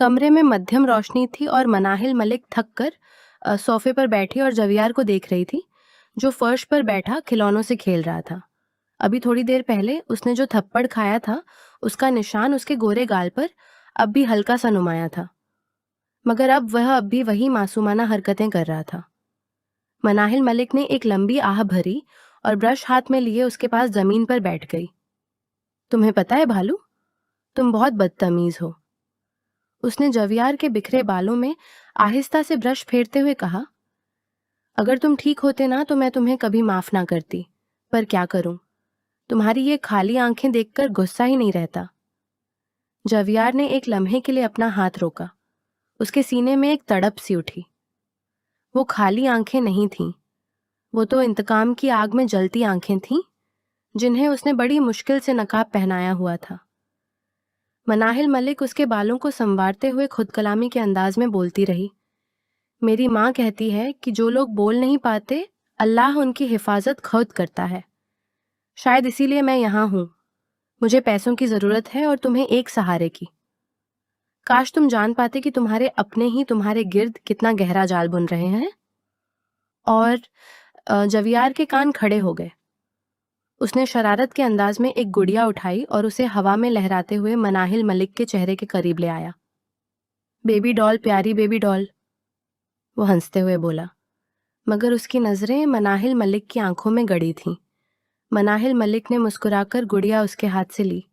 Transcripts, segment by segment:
कमरे में मध्यम रोशनी थी और मनाहिल मलिक थक कर सोफे पर बैठी और जवियार को देख रही थी, जो फर्श पर बैठा खिलौनों से खेल रहा था। अभी थोड़ी देर पहले उसने जो थप्पड़ खाया था, उसका निशान उसके गोरे गाल पर अब भी हल्का सा नुमाया था, मगर अब वह अब भी वही मासूमाना हरकतें कर रहा था। मनाहिल मलिक ने एक लंबी आह भरी और ब्रश हाथ में लिए उसके पास जमीन पर बैठ गई। तुम्हें पता है भालू, तुम बहुत बदतमीज हो, उसने जवियार के बिखरे बालों में आहिस्ता से ब्रश फेरते हुए कहा। अगर तुम ठीक होते ना तो मैं तुम्हें कभी माफ ना करती, पर क्या करूं, तुम्हारी ये खाली आंखें देखकर गुस्सा ही नहीं रहता। जवियार ने एक लम्हे के लिए अपना हाथ रोका। उसके सीने में एक तड़प सी उठी। वो खाली आंखें नहीं थीं, वो तो इंतकाम की आग में जलती आंखें थीं, जिन्हें उसने बड़ी मुश्किल से नकाब पहनाया हुआ था। मनाहिल मलिक उसके बालों को संवारते हुए खुद कलामी के अंदाज में बोलती रही। मेरी माँ कहती है कि जो लोग बोल नहीं पाते, अल्लाह उनकी हिफाजत खुद करता है। शायद इसीलिए मैं यहाँ हूँ। मुझे पैसों की जरूरत है और तुम्हें एक सहारे की। काश तुम जान पाते कि तुम्हारे अपने ही तुम्हारे गिर्द कितना गहरा जाल बुन रहे हैं। और जवियार के कान खड़े हो गए। उसने शरारत के अंदाज में एक गुड़िया उठाई और उसे हवा में लहराते हुए मनाहिल मलिक के चेहरे के करीब ले आया। बेबी डॉल, प्यारी बेबी डॉल, वो हंसते हुए बोला, मगर उसकी नजरें मनाहिल मलिक की आंखों में गड़ी थीं। मनाहिल मलिक ने मुस्कुराकर गुड़िया उसके हाथ से ली,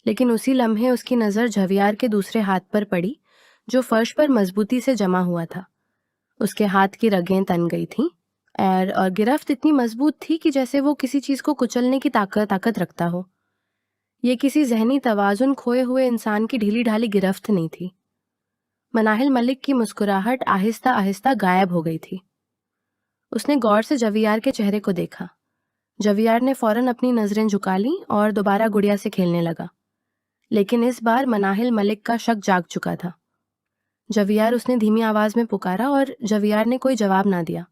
लेकिन उसी लम्हे उसकी नज़र जवियार के दूसरे हाथ पर पड़ी, जो फर्श पर मजबूती से जमा हुआ था। उसके हाथ की रगें तन गई थीं और गिरफ्त इतनी मजबूत थी कि जैसे वो किसी चीज़ को कुचलने की ताकत रखता हो। ये किसी जहनी तवाजुन खोए हुए इंसान की ढीली ढाली गिरफ्त नहीं थी। मनाहिल मलिक की मुस्कुराहट आहिस्ता आहिस्ता गायब हो गई थी। उसने गौर से जवियार के चेहरे को देखा। जवियार ने फौरन अपनी नजरें झुका लीं और दोबारा गुड़िया से खेलने लगा, लेकिन इस बार मनाहिल मलिक का शक जाग चुका था। जवियार, उसने धीमी आवाज में पुकारा और जवियार ने कोई जवाब ना दिया।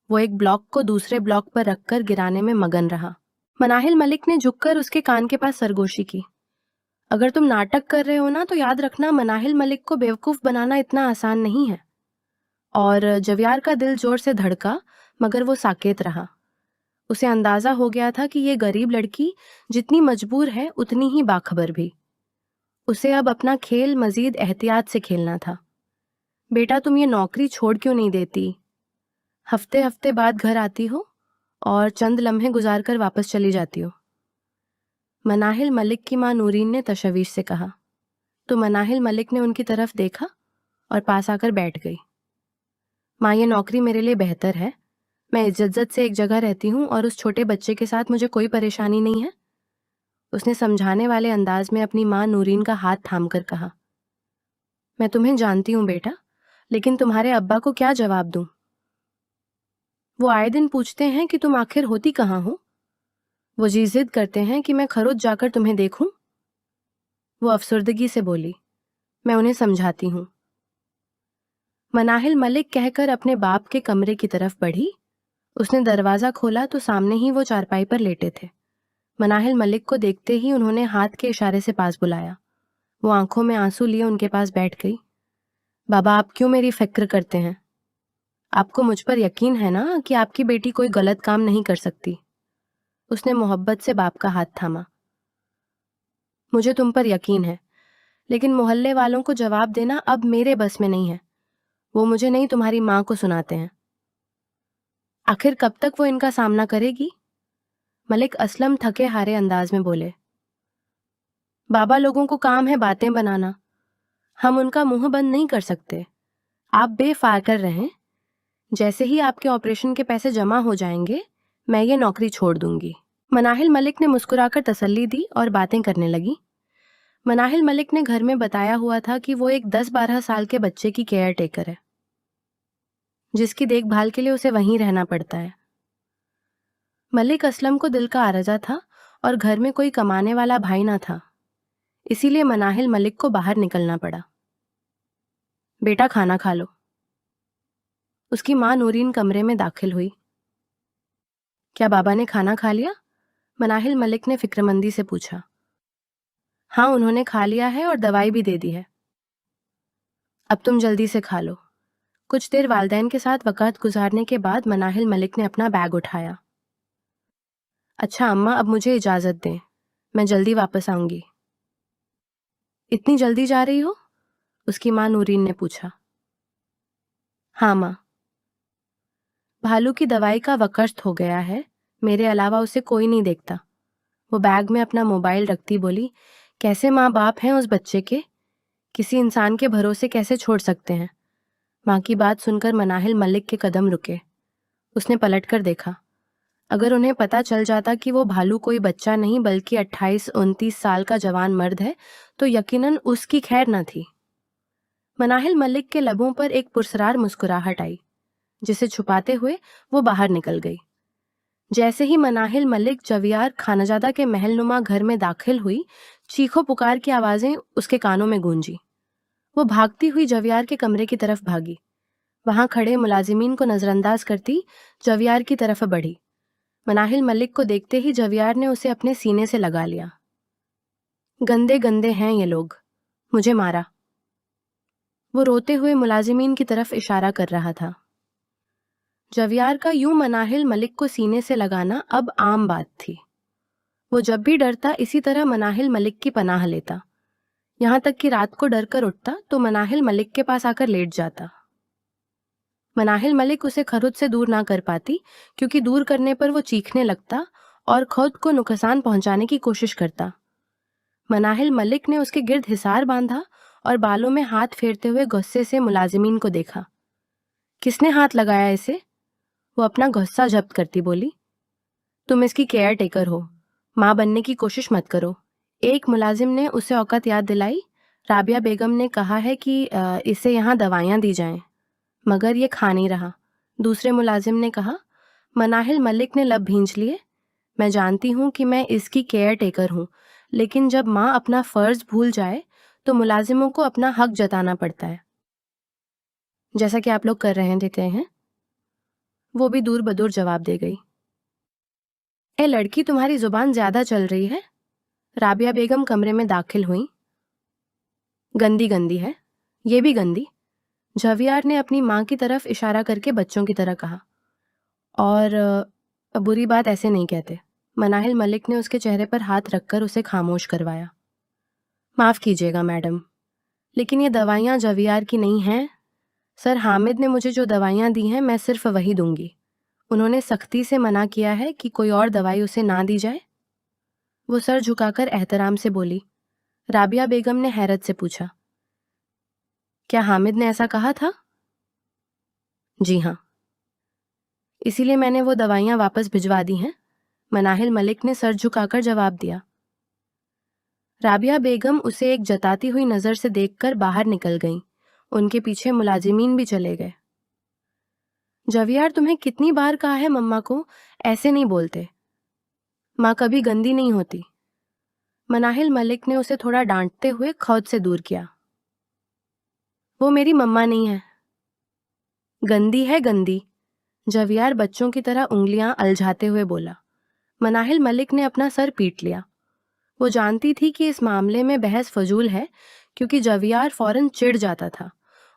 वो एक ब्लॉक को दूसरे ब्लॉक पर रखकर गिराने में मगन रहा। मनाहिल मलिक ने झुककर उसके कान के पास सरगोशी की। अगर तुम नाटक कर रहे हो ना तो याद रखना, मनाहिल मलिक को बेवकूफ बनाना इतना आसान नहीं है। और जवियार का दिल जोर से धड़का, मगर वो साकेत रहा। उसे अंदाजा हो गया था कि ये गरीब लड़की जितनी मजबूर है उतनी ही बाखबर भी। उसे अब अपना खेल मजीद एहतियात से खेलना था। बेटा, तुम ये नौकरी छोड़ क्यों नहीं देती? हफ्ते हफ्ते बाद घर आती हो और चंद लम्हे गुजार कर वापस चली जाती हो। मनाहिल मलिक की माँ नूरीन ने तशवीश से कहा। तो मनाहिल मलिक ने उनकी तरफ देखा और पास आकर बैठ गई। माँ, ये नौकरी मेरे लिए बेहतर है। मैं इज्जत से एक जगह रहती हूँ और उस छोटे बच्चे के साथ मुझे कोई परेशानी नहीं है। उसने समझाने वाले अंदाज में अपनी माँ नूरीन का हाथ थामकर कहा। मैं तुम्हें जानती हूँ बेटा, लेकिन तुम्हारे अब्बा को क्या जवाब दूं? वो आए दिन पूछते हैं कि तुम आखिर होती कहाँ हो। वो जी जिद करते हैं कि मैं खरोच जाकर तुम्हें देखूं। वो अफसुर्दगी से बोली। मैं उन्हें समझाती हूँ। मनाहिल मलिक कहकर अपने बाप के कमरे की तरफ बढ़ी। उसने दरवाजा खोला तो सामने ही वो चारपाई पर लेटे थे। मनाहिल मलिक को देखते ही उन्होंने हाथ के इशारे से पास बुलाया। वो आंखों में आंसू लिए उनके पास बैठ गई। बाबा, आप क्यों मेरी फिक्र करते हैं? आपको मुझ पर यकीन है ना कि आपकी बेटी कोई गलत काम नहीं कर सकती? उसने मोहब्बत से बाप का हाथ थामा। मुझे तुम पर यकीन है, लेकिन मोहल्ले वालों को जवाब देना अब मेरे बस में नहीं है। वो मुझे नहीं, तुम्हारी माँ को सुनाते हैं। आखिर कब तक वो इनका सामना करेगी? मलिक असलम थके हारे अंदाज में बोले। बाबा, लोगों को काम है बातें बनाना, हम उनका मुंह बंद नहीं कर सकते। आप बेफिक्र रहें, जैसे ही आपके ऑपरेशन के पैसे जमा हो जाएंगे मैं ये नौकरी छोड़ दूंगी। मनाहिल मलिक ने मुस्कुराकर तसल्ली दी और बातें करने लगी। मनाहिल मलिक ने घर में बताया हुआ था कि वो एक 10-12 साल के बच्चे की केयर टेकर है, जिसकी देखभाल के लिए उसे वहीं रहना पड़ता है। मलिक असलम को दिल का आरज़ा था और घर में कोई कमाने वाला भाई ना था, इसीलिए मनाहिल मलिक को बाहर निकलना पड़ा। बेटा, खाना खा लो। उसकी माँ नूरीन कमरे में दाखिल हुई। क्या बाबा ने खाना खा लिया? मनाहिल मलिक ने फिक्रमंदी से पूछा। हाँ, उन्होंने खा लिया है और दवाई भी दे दी है। अब तुम जल्दी से खा लो। कुछ देर वालदैन के साथ वक़्त गुजारने के बाद मनाहिल मलिक ने अपना बैग उठाया। अच्छा अम्मा, अब मुझे इजाज़त दें, मैं जल्दी वापस आऊँगी। इतनी जल्दी जा रही हो? उसकी माँ नूरीन ने पूछा। हाँ माँ, भालू की दवाई का वक़्त हो गया है, मेरे अलावा उसे कोई नहीं देखता। वो बैग में अपना मोबाइल रखती बोली, कैसे माँ बाप हैं उस बच्चे के? किसी इंसान के भरोसे कैसे छोड़ सकते हैं? माँ की बात सुनकर मनाहिल मलिक के कदम रुके। उसने पलटकर देखा। अगर उन्हें पता चल जाता कि वो भालू कोई बच्चा नहीं बल्कि 28-29 साल का जवान मर्द है, तो यकीनन उसकी खैर न थी। मनाहिल मलिक के लबों पर एक पुरस्रार मुस्कुराहट आई, जिसे छुपाते हुए वो बाहर निकल गई। जैसे ही मनाहिल मलिक जवियार खानाजादा के महलनुमा घर में दाखिल हुई, चीखों पुकार की आवाजें उसके कानों में गूंजी। वो भागती हुई जवियार के कमरे की तरफ भागी। वहां खड़े मुलाजिमीन को नजरअंदाज करती जवियार की तरफ बढ़ी। मनाहिल मलिक को देखते ही जवियार ने उसे अपने सीने से लगा लिया। गंदे गंदे हैं ये लोग, मुझे मारा। वो रोते हुए मुलाजिमीन की तरफ इशारा कर रहा था। जवियार का यूं मनाहिल मलिक को सीने से लगाना अब आम बात थी। वो जब भी डरता इसी तरह मनाहिल मलिक की पनाह लेता। यहां तक कि रात को डर कर उठता तो मनाहिल मलिक के पास आकर लेट जाता। मनाहिल मलिक उसे खुद से दूर ना कर पाती, क्योंकि दूर करने पर वो चीखने लगता और खुद को नुकसान पहुंचाने की कोशिश करता। मनाहिल मलिक ने उसके गिर्द हिसार बांधा और बालों में हाथ फेरते हुए गुस्से से मुलाजिमीन को देखा। किसने हाथ लगाया इसे? वो अपना गुस्सा जब्त करती बोली। तुम इसकी केयर टेकर हो, माँ बनने की कोशिश मत करो। एक मुलाजिम ने उसे औकात याद दिलाई। राबिया बेगम ने कहा है कि इसे यहाँ दवाइयाँ दी जाएं, मगर ये खा नहीं रहा। दूसरे मुलाजिम ने कहा। मनाहिल मलिक ने लब भींच लिए। मैं जानती हूँ कि मैं इसकी केयर टेकर हूँ, लेकिन जब माँ अपना फर्ज भूल जाए तो मुलाजिमों को अपना हक जताना पड़ता है, जैसा कि आप लोग कर रहे देते हैं। वो भी दूर बदूर जवाब दे गई। ए लड़की, तुम्हारी जुबान ज्यादा चल रही है। राबिया बेगम कमरे में दाखिल हुई। गंदी गंदी है, ये भी गंदी। जवियार ने अपनी माँ की तरफ इशारा करके बच्चों की तरह कहा। और बुरी बात ऐसे नहीं कहते। मनाहिल मलिक ने उसके चेहरे पर हाथ रखकर उसे खामोश करवाया। माफ कीजिएगा मैडम, लेकिन ये दवाइयाँ जवियार की नहीं हैं। सर हामिद ने मुझे जो दवाइयाँ दी हैं मैं सिर्फ वही दूंगी। उन्होंने सख्ती से मना किया है कि कोई और दवाई उसे ना दी जाए। वो सर झुकाकर एहतराम से बोली। राबिया बेगम ने हैरत से पूछा, क्या हामिद ने ऐसा कहा था? जी हाँ, इसीलिए मैंने वो दवाइयाँ वापस भिजवा दी हैं। मनाहिल मलिक ने सर झुकाकर जवाब दिया। राबिया बेगम उसे एक जताती हुई नजर से देखकर बाहर निकल गईं। उनके पीछे मुलाजिमीन भी चले गए। जवियार, तुम्हें कितनी बार कहा है मम्मा को ऐसे नहीं बोलते। माँ कभी गंदी नहीं होती। मनाहिल मलिक ने उसे थोड़ा डांटते हुए खुद से दूर किया। वो मेरी मम्मा नहीं है। गंदी है गंदी। जवियार बच्चों की तरह उंगलियां अलझाते हुए बोला। मनाहिल मलिक ने अपना सर पीट लिया। वो जानती थी कि इस मामले में बहस फजूल है, क्योंकि जवियार फौरन चिढ़ जाता था।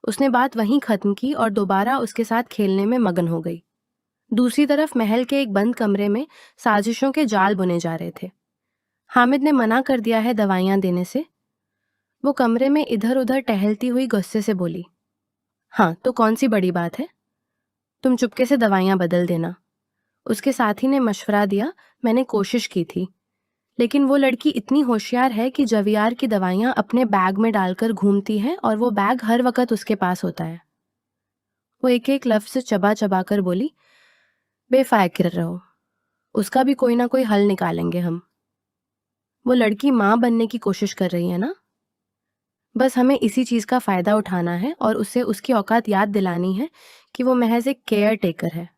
उसने बात वहीं खत्म की और दोबारा उसके साथ खेलने में मगन हो गई। दूसरी तरफ महल के एक बंद कमरे में साजिशों के जाल बुने जा रहे थे। हामिद ने मना कर दिया है दवाइयां देने से। वो कमरे में इधर उधर टहलती हुई गुस्से से बोली। हाँ, तो कौन सी बड़ी बात है? तुम चुपके से दवाइयां बदल देना। उसके साथी ने मशवरा दिया। मैंने कोशिश की थी, लेकिन वो लड़की इतनी होशियार है कि जवियार की दवाइयां अपने बैग में डालकर घूमती है और वो बैग हर वक्त उसके पास होता है। वो एक एक लफ्ज चबा चबा कर बोली। बेफिक्र रहो, उसका भी कोई ना कोई हल निकालेंगे हम। वो लड़की माँ बनने की कोशिश कर रही है ना, बस हमें इसी चीज का फायदा उठाना है और उसे उसकी औकात याद दिलानी है कि वो महज एक केयर टेकर है।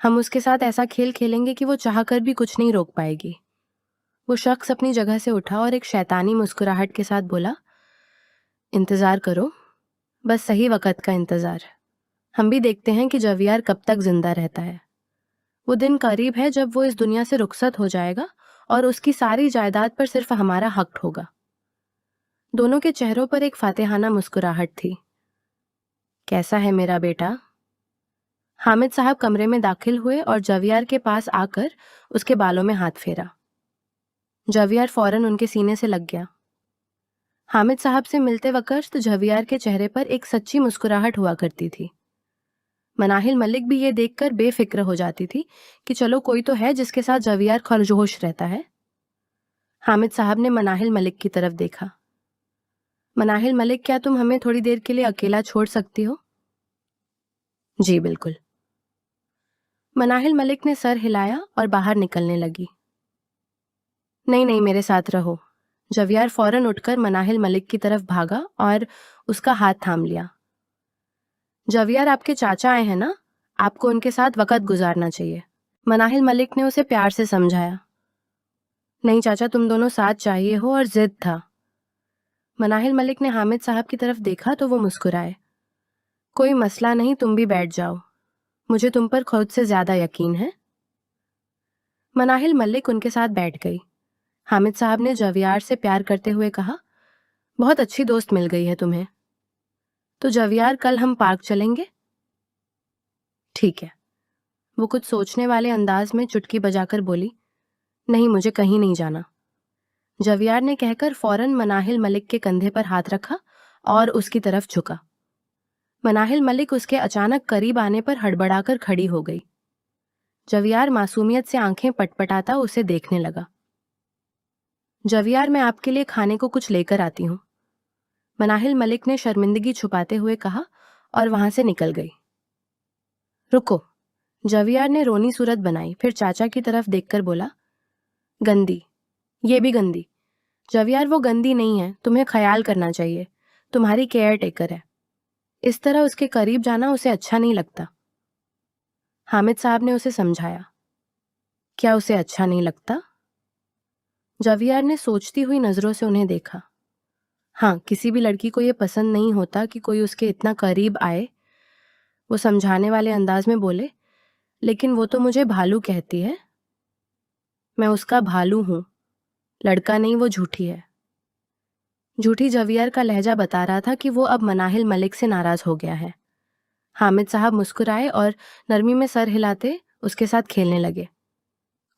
हम उसके साथ ऐसा खेल खेलेंगे कि वो चाहकर भी कुछ नहीं रोक पाएगी। वो शख्स अपनी जगह से उठा और एक शैतानी मुस्कुराहट के साथ बोला, इंतजार करो, बस सही वक्त का इंतजार। हम भी देखते हैं कि जवियार कब तक जिंदा रहता है। वो दिन करीब है जब वो इस दुनिया से रुखसत हो जाएगा और उसकी सारी जायदाद पर सिर्फ हमारा हक होगा। दोनों के चेहरों पर एक फातिहाना मुस्कुराहट थी। कैसा है मेरा बेटा? हामिद साहब कमरे में दाखिल हुए और जवियार के पास आकर उसके बालों में हाथ फेरा। जवियार फौरन उनके सीने से लग गया। हामिद साहब से मिलते वक्त जवियार के चेहरे पर एक सच्ची मुस्कुराहट हुआ करती थी। मनाहिल मलिक भी ये देखकर बेफिक्र हो जाती थी कि चलो कोई तो है जिसके साथ जवियार खरजोश रहता है। हामिद साहब ने मनाहिल मलिक की तरफ देखा। मनाहिल मलिक, क्या तुम हमें थोड़ी देर के लिए अकेला छोड़ सकती हो? जी बिल्कुल। मनाहिल मलिक ने सर हिलाया और बाहर निकलने लगी। नहीं नहीं, मेरे साथ रहो। जवियार फौरन उठकर मनाहिल मलिक की तरफ भागा और उसका हाथ थाम लिया। जवियार, आपके चाचा आए हैं ना, आपको उनके साथ वक्त गुजारना चाहिए। मनाहिल मलिक ने उसे प्यार से समझाया। नहीं चाचा, तुम दोनों साथ चाहिए हो और जिद था। मनाहिल मलिक ने हामिद साहब की तरफ देखा तो वो मुस्कुराए। कोई मसला नहीं, तुम भी बैठ जाओ, मुझे तुम पर खुद से ज्यादा यकीन है। मनाहिल मलिक उनके साथ बैठ गई। हामिद साहब ने जवियार से प्यार करते हुए कहा, बहुत अच्छी दोस्त मिल गई है तुम्हें। तो जवियार, कल हम पार्क चलेंगे? ठीक है। वो कुछ सोचने वाले अंदाज में चुटकी बजाकर बोली, नहीं, मुझे कहीं नहीं जाना। जवियार ने कहकर फौरन मनाहिल मलिक के कंधे पर हाथ रखा और उसकी तरफ झुका। मनाहिल मलिक उसके अचानक करीब आने पर हड़बड़ाकर खड़ी हो गई। जवियार मासूमियत से आंखें पटपटाता उसे देखने लगा। जवियार, मैं आपके लिए खाने को कुछ लेकर आती हूं, मनाहिल मलिक ने शर्मिंदगी छुपाते हुए कहा और वहां से निकल गई। रुको, जवियार ने रोनी सूरत बनाई, फिर चाचा की तरफ देखकर बोला, गंदी, ये भी गंदी। जवियार, वो गंदी नहीं है, तुम्हें ख्याल करना चाहिए, तुम्हारी केयर टेकर है। इस तरह उसके करीब जाना उसे अच्छा नहीं लगता। हामिद साहब ने उसे समझाया। क्या उसे अच्छा नहीं लगता? जवियार ने सोचती हुई नजरों से उन्हें देखा। हाँ, किसी भी लड़की को यह पसंद नहीं होता कि कोई उसके इतना करीब आए। वो समझाने वाले अंदाज में बोले, लेकिन वो तो मुझे भालू कहती है। मैं उसका भालू हूं, लड़का नहीं, वो झूठी है। झूठी जवियार का लहजा बता रहा था कि वो अब मनाहिल मलिक से नाराज हो गया है। हामिद साहब मुस्कुराए और नरमी में सर हिलाते उसके साथ खेलने लगे।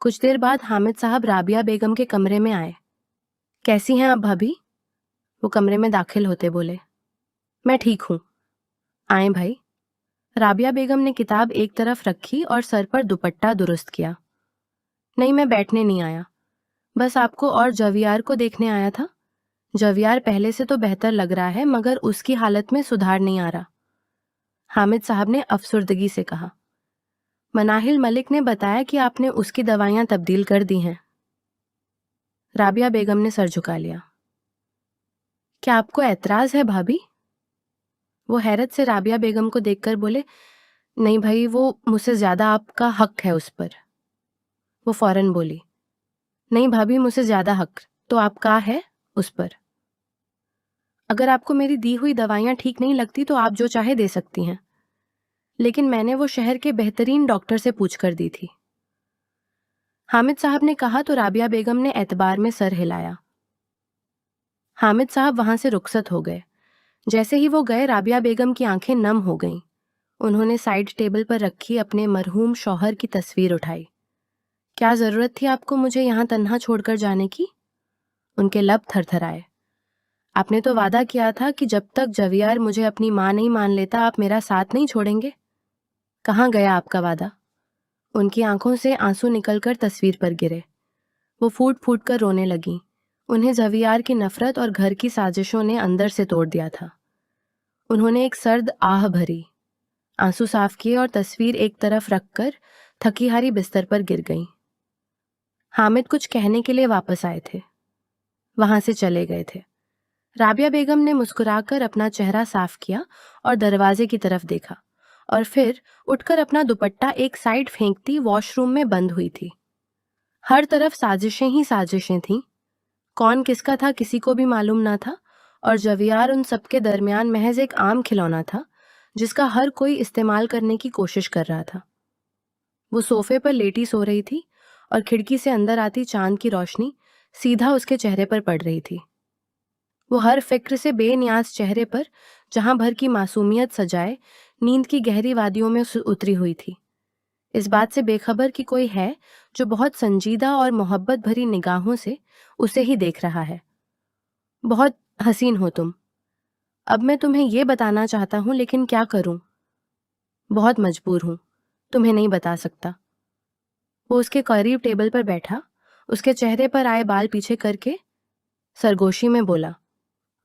कुछ देर बाद हामिद साहब राबिया बेगम के कमरे में आए। कैसी हैं आप भाभी? वो कमरे में दाखिल होते बोले। मैं ठीक हूं, आए भाई। राबिया बेगम ने किताब एक तरफ रखी और सर पर दुपट्टा दुरुस्त किया। नहीं, मैं बैठने नहीं आया, बस आपको और जवियार को देखने आया था। जवियार पहले से तो बेहतर लग रहा है, मगर उसकी हालत में सुधार नहीं आ रहा, हामिद साहब ने अफसुर्दगी से कहा। मनाहिल मलिक ने बताया कि आपने उसकी दवाइयां तब्दील कर दी हैं। राबिया बेगम ने सर झुका लिया। क्या आपको एतराज है भाभी? वो हैरत से राबिया बेगम को देखकर बोले, नहीं भाई, वो मुझसे ज्यादा आपका हक है उस पर। वो फौरन बोली, नहीं भाभी, मुझसे ज्यादा हक तो आपका है उस पर। अगर आपको मेरी दी हुई दवाइयां ठीक नहीं लगती तो आप जो चाहे दे सकती हैं, लेकिन मैंने वो शहर के बेहतरीन डॉक्टर से पूछकर दी थी। हामिद साहब ने कहा तो राबिया बेगम ने एतबार में सर हिलाया। हामिद साहब वहां से रुखसत हो गए। जैसे ही वो गए, राबिया बेगम की आंखें नम हो गईं। उन्होंने साइड टेबल पर रखी अपने मरहूम शौहर की तस्वीर उठाई। क्या जरूरत थी आपको मुझे यहां तन्हा छोड़कर जाने की? उनके लब थरथराए। आपने तो वादा किया था कि जब तक जवियार मुझे अपनी मां नहीं मान लेता आप मेरा साथ नहीं छोड़ेंगे। कहाँ गया आपका वादा? उनकी आंखों से आंसू निकलकर तस्वीर पर गिरे। वो फूट फूट कर रोने लगी। उन्हें जवियार की नफरत और घर की साजिशों ने अंदर से तोड़ दिया था। उन्होंने एक सर्द आह भरी, आंसू साफ किए और तस्वीर एक तरफ रखकर थकी हारी बिस्तर पर गिर गईं। हामिद कुछ कहने के लिए वापस आए थे, वहां से चले गए थे। राबिया बेगम ने मुस्कुराकर अपना चेहरा साफ किया और दरवाजे की तरफ देखा और फिर उठकर अपना दुपट्टा एक साइड फेंकती वॉशरूम में बंद हुई थी। हर तरफ साजिशें ही साजिशें थीं। कौन किसका था किसी को भी मालूम ना था और जवियार उन सबके दरमियान महज एक आम खिलौना था जिसका हर कोई इस्तेमाल करने की कोशिश कर रहा था। वो सोफे पर लेटी सो रही थी और खिड़की से अंदर आती चांद की रोशनी सीधा उसके चेहरे पर पड़ रही थी। वो हर फिक्र से बेनियाज चेहरे पर जहां भर की मासूमियत सजाए नींद की गहरी वादियों में उतरी हुई थी, इस बात से बेखबर कि कोई है जो बहुत संजीदा और मोहब्बत भरी निगाहों से उसे ही देख रहा है। बहुत हसीन हो तुम। अब मैं तुम्हें ये बताना चाहता हूं, लेकिन क्या करूं? बहुत मजबूर हूं, तुम्हें नहीं बता सकता। वो उसके करीब टेबल पर बैठा, उसके चेहरे पर आए बाल पीछे करके सरगोशी में बोला।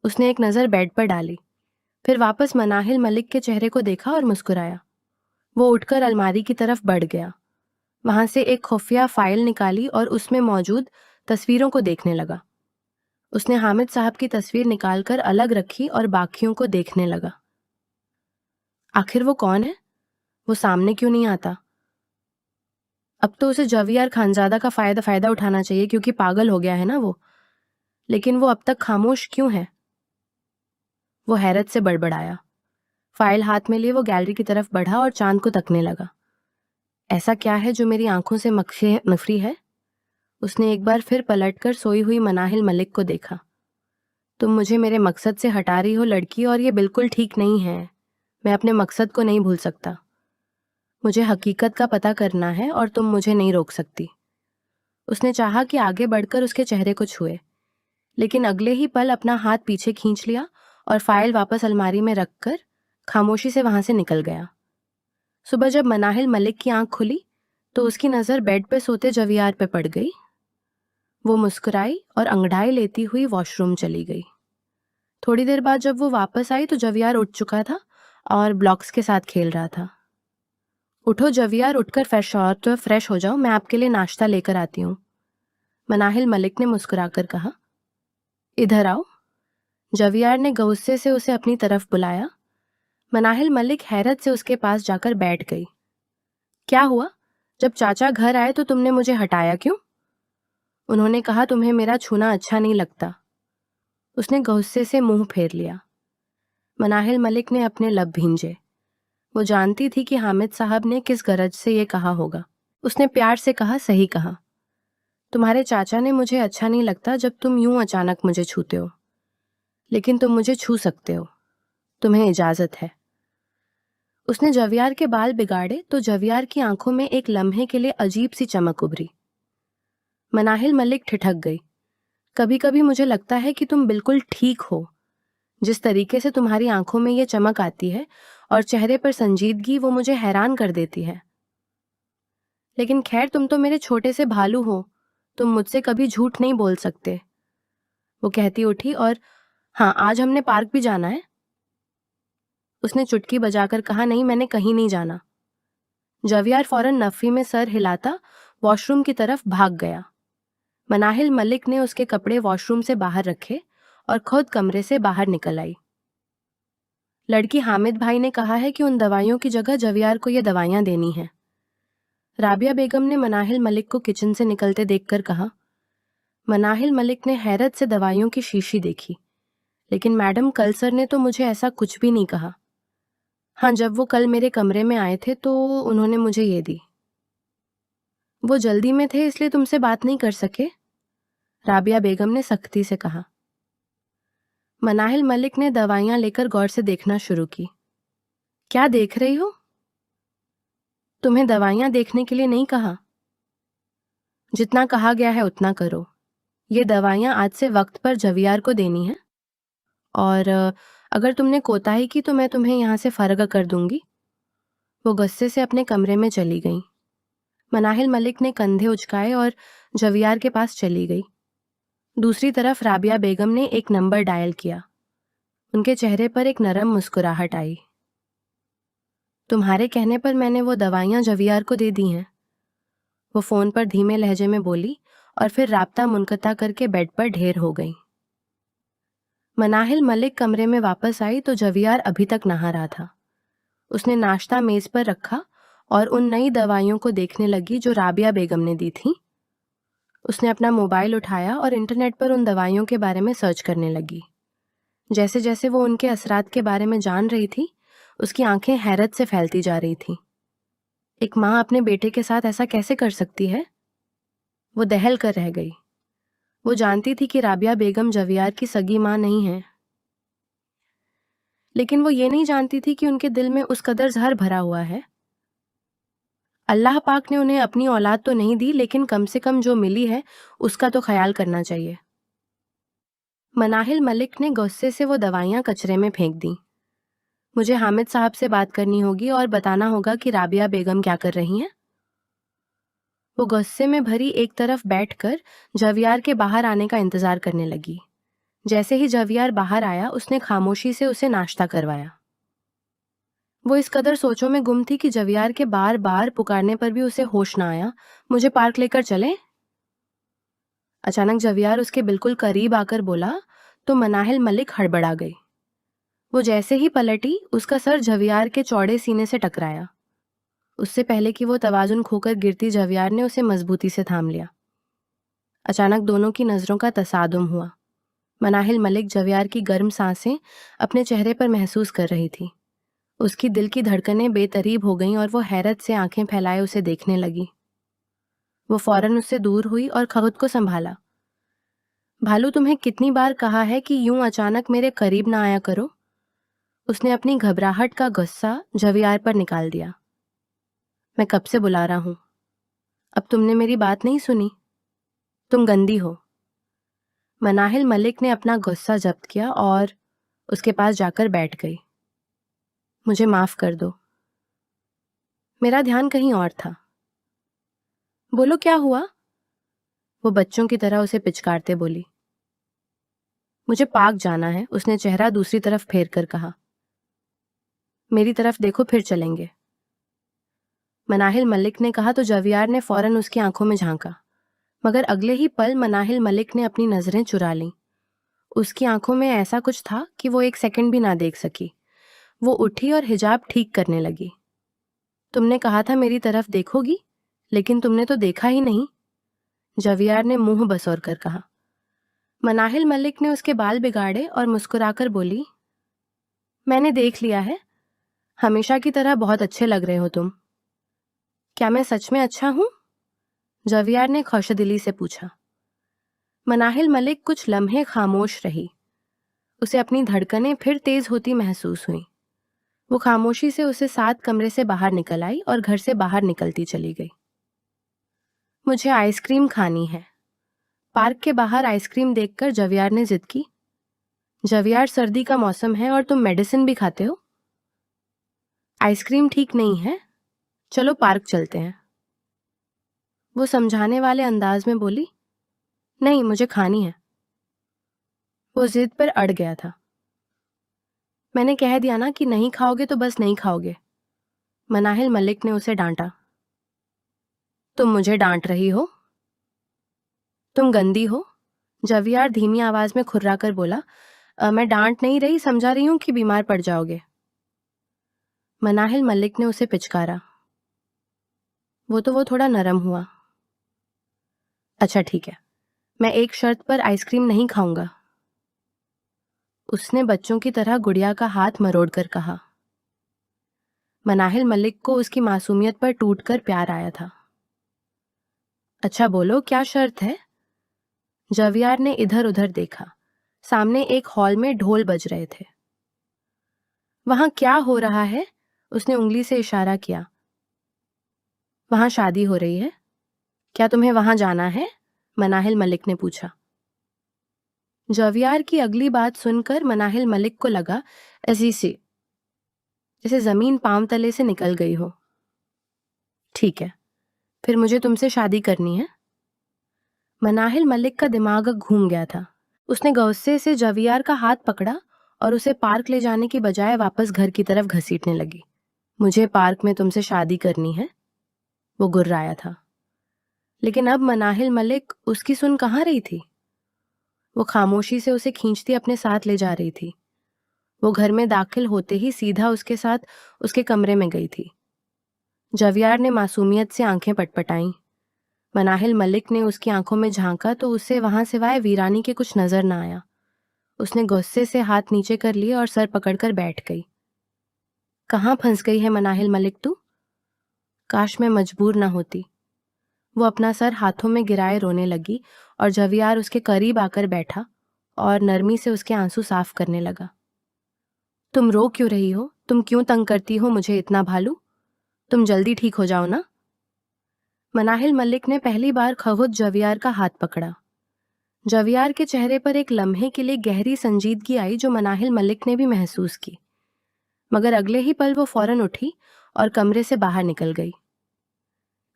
उसने एक नज़र बेड पर डाली, फिर वापस मनाहिल मलिक के चेहरे को देखा और मुस्कुराया। वो उठकर अलमारी की तरफ बढ़ गया, वहां से एक खुफिया फाइल निकाली और उसमें मौजूद तस्वीरों को देखने लगा। उसने हामिद साहब की तस्वीर निकालकर अलग रखी और बाकियों को देखने लगा। आखिर वो कौन है? वो सामने क्यों नहीं आता? अब तो उसे जवियार खानजादा का फायदा उठाना चाहिए, क्योंकि पागल हो गया है ना वो। लेकिन वो अब तक खामोश क्यों है? वो हैरत से बड़बड़ाया। फाइल हाथ में लिए वो गैलरी की तरफ बढ़ा और चांद को तकने लगा। ऐसा क्या है जो मेरी आंखों से नफरी है? उसने एक बार फिर पलटकर सोई हुई मनाहिल मलिक को देखा। तुम मुझे मेरे मकसद से हटा रही हो लड़की, और ये बिल्कुल ठीक नहीं है। मैं अपने मकसद को नहीं भूल सकता। मुझे हकीकत का पता करना है और तुम मुझे नहीं रोक सकती। उसने चाहा कि आगे बढ़कर उसके चेहरे को छुए, लेकिन अगले ही पल अपना हाथ पीछे खींच लिया और फाइल वापस अलमारी में रखकर खामोशी से वहां से निकल गया। सुबह जब मनाहिल मलिक की आंख खुली तो उसकी नजर बेड पे सोते जवियार पे पड़ गई। वो मुस्कुराई और अंगड़ाई लेती हुई वॉशरूम चली गई। थोड़ी देर बाद जब वो वापस आई तो जवियार उठ चुका था और ब्लॉक्स के साथ खेल रहा था। उठो जवियार, उठकर फ्रेश हो जाओ, मैं आपके लिए नाश्ता लेकर आती हूँ, मनाहिल मलिक ने मुस्कुराकर कहा। इधर आओ। जवियार ने गुस्से से उसे अपनी तरफ बुलाया। मनाहिल मलिक हैरत से उसके पास जाकर बैठ गई। क्या हुआ? जब चाचा घर आए तो तुमने मुझे हटाया क्यों? उन्होंने कहा तुम्हें मेरा छूना अच्छा नहीं लगता। उसने गुस्से से मुंह फेर लिया। मनाहिल मलिक ने अपने लब भींजे। वो जानती थी कि हामिद साहब ने किस गरज से ये कहा होगा। उसने प्यार से कहा, सही कहा। तुम्हारे चाचा ने मुझे अच्छा नहीं लगता जब तुम यूं अचानक मुझे छूते हो, लेकिन तुम मुझे छू सकते हो, तुम्हें इजाजत है। उसने जवियार के बाल बिगाड़े तो जवियार की आंखों में एक लम्हे के लिए अजीब सी चमक उभरी। मनाहिल मलिक ठिठक गई। कभी कभी मुझे लगता है कि तुम बिल्कुल ठीक हो। जिस तरीके से तुम्हारी आंखों में ये चमक आती है और चेहरे पर संजीदगी, वो मुझे हैरान कर देती है। लेकिन खैर, तुम तो मेरे छोटे से भालू हो, तुम मुझसे कभी झूठ नहीं बोल सकते, वो कहती उठी। और हाँ, आज हमने पार्क भी जाना है। उसने चुटकी बजाकर कहा, नहीं, मैंने कहीं नहीं जाना। जवियार फौरन नफी में सर हिलाता वॉशरूम की तरफ भाग गया। मनाहिल मलिक ने उसके कपड़े वॉशरूम से बाहर रखे और खुद कमरे से बाहर निकल आई। लड़की हामिद भाई ने कहा है कि उन दवाइयों की जगह जवियार को ये दवाइयां देनी है। राबिया बेगम ने मनाहिल मलिक को किचन से निकलते देखकर कहा। मनाहिल मलिक ने हैरत से दवाइयों की शीशी देखी। लेकिन मैडम, कल सर ने तो मुझे ऐसा कुछ भी नहीं कहा। हाँ, जब वो कल मेरे कमरे में आए थे तो उन्होंने मुझे ये दी। वो जल्दी में थे इसलिए तुमसे बात नहीं कर सके, राबिया बेगम ने सख्ती से कहा। मनाहिल मलिक ने दवाइयां लेकर गौर से देखना शुरू की। क्या देख रही हो? तुम्हें दवाइयां देखने के लिए नहीं कहा। जितना कहा गया है उतना करो। ये दवाइयां आज से वक्त पर जवियार को देनी है, और अगर तुमने कोताही की तो मैं तुम्हें यहाँ से फर्ग कर दूंगी। वो गुस्से से अपने कमरे में चली गई। मनाहिल मलिक ने कंधे उचकाए और जवियार के पास चली गई। दूसरी तरफ राबिया बेगम ने एक नंबर डायल किया। उनके चेहरे पर एक नरम मुस्कुराहट आई। तुम्हारे कहने पर मैंने वो दवाइयां जवियार को दे दी हैं, वो फोन पर धीमे लहजे में बोली और फिर राब्ता मुनक़ता करके बेड पर ढेर हो गई। मनाहिल मलिक कमरे में वापस आई तो जवियार अभी तक नहा रहा था। उसने नाश्ता मेज पर रखा और उन नई दवाइयों को देखने लगी जो राबिया बेगम ने दी थी। उसने अपना मोबाइल उठाया और इंटरनेट पर उन दवाइयों के बारे में सर्च करने लगी। जैसे जैसे वो उनके असरात के बारे में जान रही थी, उसकी आंखें हैरत से फैलती जा रही थीं। एक माँ अपने बेटे के साथ ऐसा कैसे कर सकती है? वो दहल कर रह गई। वो जानती थी कि राबिया बेगम जवियार की सगी माँ नहीं है, लेकिन वो ये नहीं जानती थी कि उनके दिल में उस कदर जहर भरा हुआ है। अल्लाह पाक ने उन्हें अपनी औलाद तो नहीं दी, लेकिन कम से कम जो मिली है उसका तो ख्याल करना चाहिए। मनाहिल मलिक ने गुस्से से वो दवाइयाँ कचरे में फेंक दी। मुझे हामिद साहब से बात करनी होगी और बताना होगा कि राबिया बेगम क्या कर रही हैं। वो गुस्से में भरी एक तरफ बैठकर जवियार के बाहर आने का इंतजार करने लगी। जैसे ही जवियार बाहर आया, उसने खामोशी से उसे नाश्ता करवाया। वो इस कदर सोचों में गुम थी कि जवियार के बार बार पुकारने पर भी उसे होश ना आया। मुझे पार्क लेकर चलें? अचानक जवियार उसके बिल्कुल करीब आकर बोला तो मनाहिल मलिक हड़बड़ा गई। वो जैसे ही पलटी, उसका सर जवियार के चौड़े सीने से टकराया। उससे पहले कि वो तवाजुन खोकर गिरती, जवियार ने उसे मजबूती से थाम लिया। अचानक दोनों की नजरों का तसादुम हुआ। मनाहिल मलिक जवियार की गर्म सांसें अपने चेहरे पर महसूस कर रही थी। उसकी दिल की धड़कनें बेतरीब हो गईं और वो हैरत से आंखें फैलाए उसे देखने लगी। वो फौरन उससे दूर हुई और खुद को संभाला। भालू, तुम्हें कितनी बार कहा है कि यूं अचानक मेरे करीब ना आया करो? उसने अपनी घबराहट का गुस्सा जवियार पर निकाल दिया। मैं कब से बुला रहा हूं, अब तुमने मेरी बात नहीं सुनी। तुम गंदी हो। मनाहिल मलिक ने अपना गुस्सा जब्त किया और उसके पास जाकर बैठ गई। मुझे माफ कर दो, मेरा ध्यान कहीं और था। बोलो, क्या हुआ? वो बच्चों की तरह उसे पिचकारते बोली। मुझे पार्क जाना है, उसने चेहरा दूसरी तरफ फेर कर कहा। मेरी तरफ देखो, फिर चलेंगे, मनाहिल मलिक ने कहा तो जवियार ने फौरन उसकी आंखों में झांका, मगर अगले ही पल मनाहिल मलिक ने अपनी नजरें चुरा लीं। उसकी आंखों में ऐसा कुछ था कि वो एक सेकंड भी ना देख सकी। वो उठी और हिजाब ठीक करने लगी। तुमने कहा था मेरी तरफ देखोगी, लेकिन तुमने तो देखा ही नहीं, जवियार ने मुंह बसौर कर कहा। मनाहिल मलिक ने उसके बाल बिगाड़े और मुस्कुराकर बोली, मैंने देख लिया है, हमेशा की तरह बहुत अच्छे लग रहे हो तुम। क्या मैं सच में अच्छा हूं? जवियार ने खुशदिली से पूछा। मनाहिल मलिक कुछ लम्हे खामोश रही। उसे अपनी धड़कनें फिर तेज होती महसूस हुई। वो खामोशी से उसे साथ कमरे से बाहर निकल आई और घर से बाहर निकलती चली गई। मुझे आइसक्रीम खानी है। पार्क के बाहर आइसक्रीम देखकर जवियार ने जिद की। जवियार, सर्दी का मौसम है और तुम मेडिसिन भी खाते हो। आइसक्रीम ठीक नहीं है, चलो पार्क चलते हैं, वो समझाने वाले अंदाज में बोली। नहीं, मुझे खानी है। वो जिद पर अड़ गया था। मैंने कह दिया ना कि नहीं खाओगे तो बस नहीं खाओगे, मनाहिल मलिक ने उसे डांटा। तुम मुझे डांट रही हो? तुम गंदी हो, जवियार धीमी आवाज में खुर्रा कर बोला। मैं डांट नहीं रही, समझा रही हूं कि बीमार पड़ जाओगे, मनाहिल मलिक ने उसे पिचकारा। वो थोड़ा नरम हुआ। अच्छा ठीक है, मैं एक शर्त पर आइसक्रीम नहीं खाऊंगा, उसने बच्चों की तरह गुड़िया का हाथ मरोड़ कर कहा। मनाहिल मलिक को उसकी मासूमियत पर टूटकर प्यार आया था। अच्छा बोलो, क्या शर्त है? जवियार ने इधर उधर देखा। सामने एक हॉल में ढोल बज रहे थे। वहां क्या हो रहा है? उसने उंगली से इशारा किया। वहां शादी हो रही है। क्या तुम्हें वहां जाना है? मनाहिल मलिक ने पूछा। जवियार की अगली बात सुनकर मनाहिल मलिक को लगा ऐसी सी जैसे जमीन पांव तले से निकल गई हो। ठीक है, फिर मुझे तुमसे शादी करनी है। मनाहिल मलिक का दिमाग घूम गया था। उसने गुस्से से जवियार का हाथ पकड़ा और उसे पार्क ले जाने की बजाय वापस घर की तरफ घसीटने लगी। मुझे पार्क में तुमसे शादी करनी है, वो गुर्राया था। लेकिन अब मनाहिल मलिक उसकी सुन कहाँ रही थी। वो खामोशी से उसे खींचती अपने साथ ले जा रही थी। वो घर में दाखिल होते ही सीधा उसके साथ उसके कमरे में गई थी। जवियार ने मासूमियत से आंखें पटपटाईं। मनाहिल मलिक ने उसकी आंखों में झांका तो उसे वहां सिवाय वीरानी के कुछ नजर न आया। उसने गुस्से से हाथ नीचे कर लिए और सर पकड़कर बैठ गई। कहाँ फंस गई है मनाहिल मलिक तू? काश मैं मजबूर ना होती। वो अपना सर हाथों में गिराए रोने लगी और जवियार उसके करीब आकर बैठा और नरमी से उसके आंसू साफ करने लगा। तुम रो क्यों रही हो? तुम क्यों तंग करती हो मुझे इतना भालू? तुम जल्दी ठीक हो जाओ ना। मनाहिल मलिक ने पहली बार खुद जवियार का हाथ पकड़ा। जवियार के चेहरे पर एक लम्हे के लिए गहरी संजीदगी आई जो मनाहिल मलिक ने भी महसूस की, मगर अगले ही पल वो फौरन उठी और कमरे से बाहर निकल गई।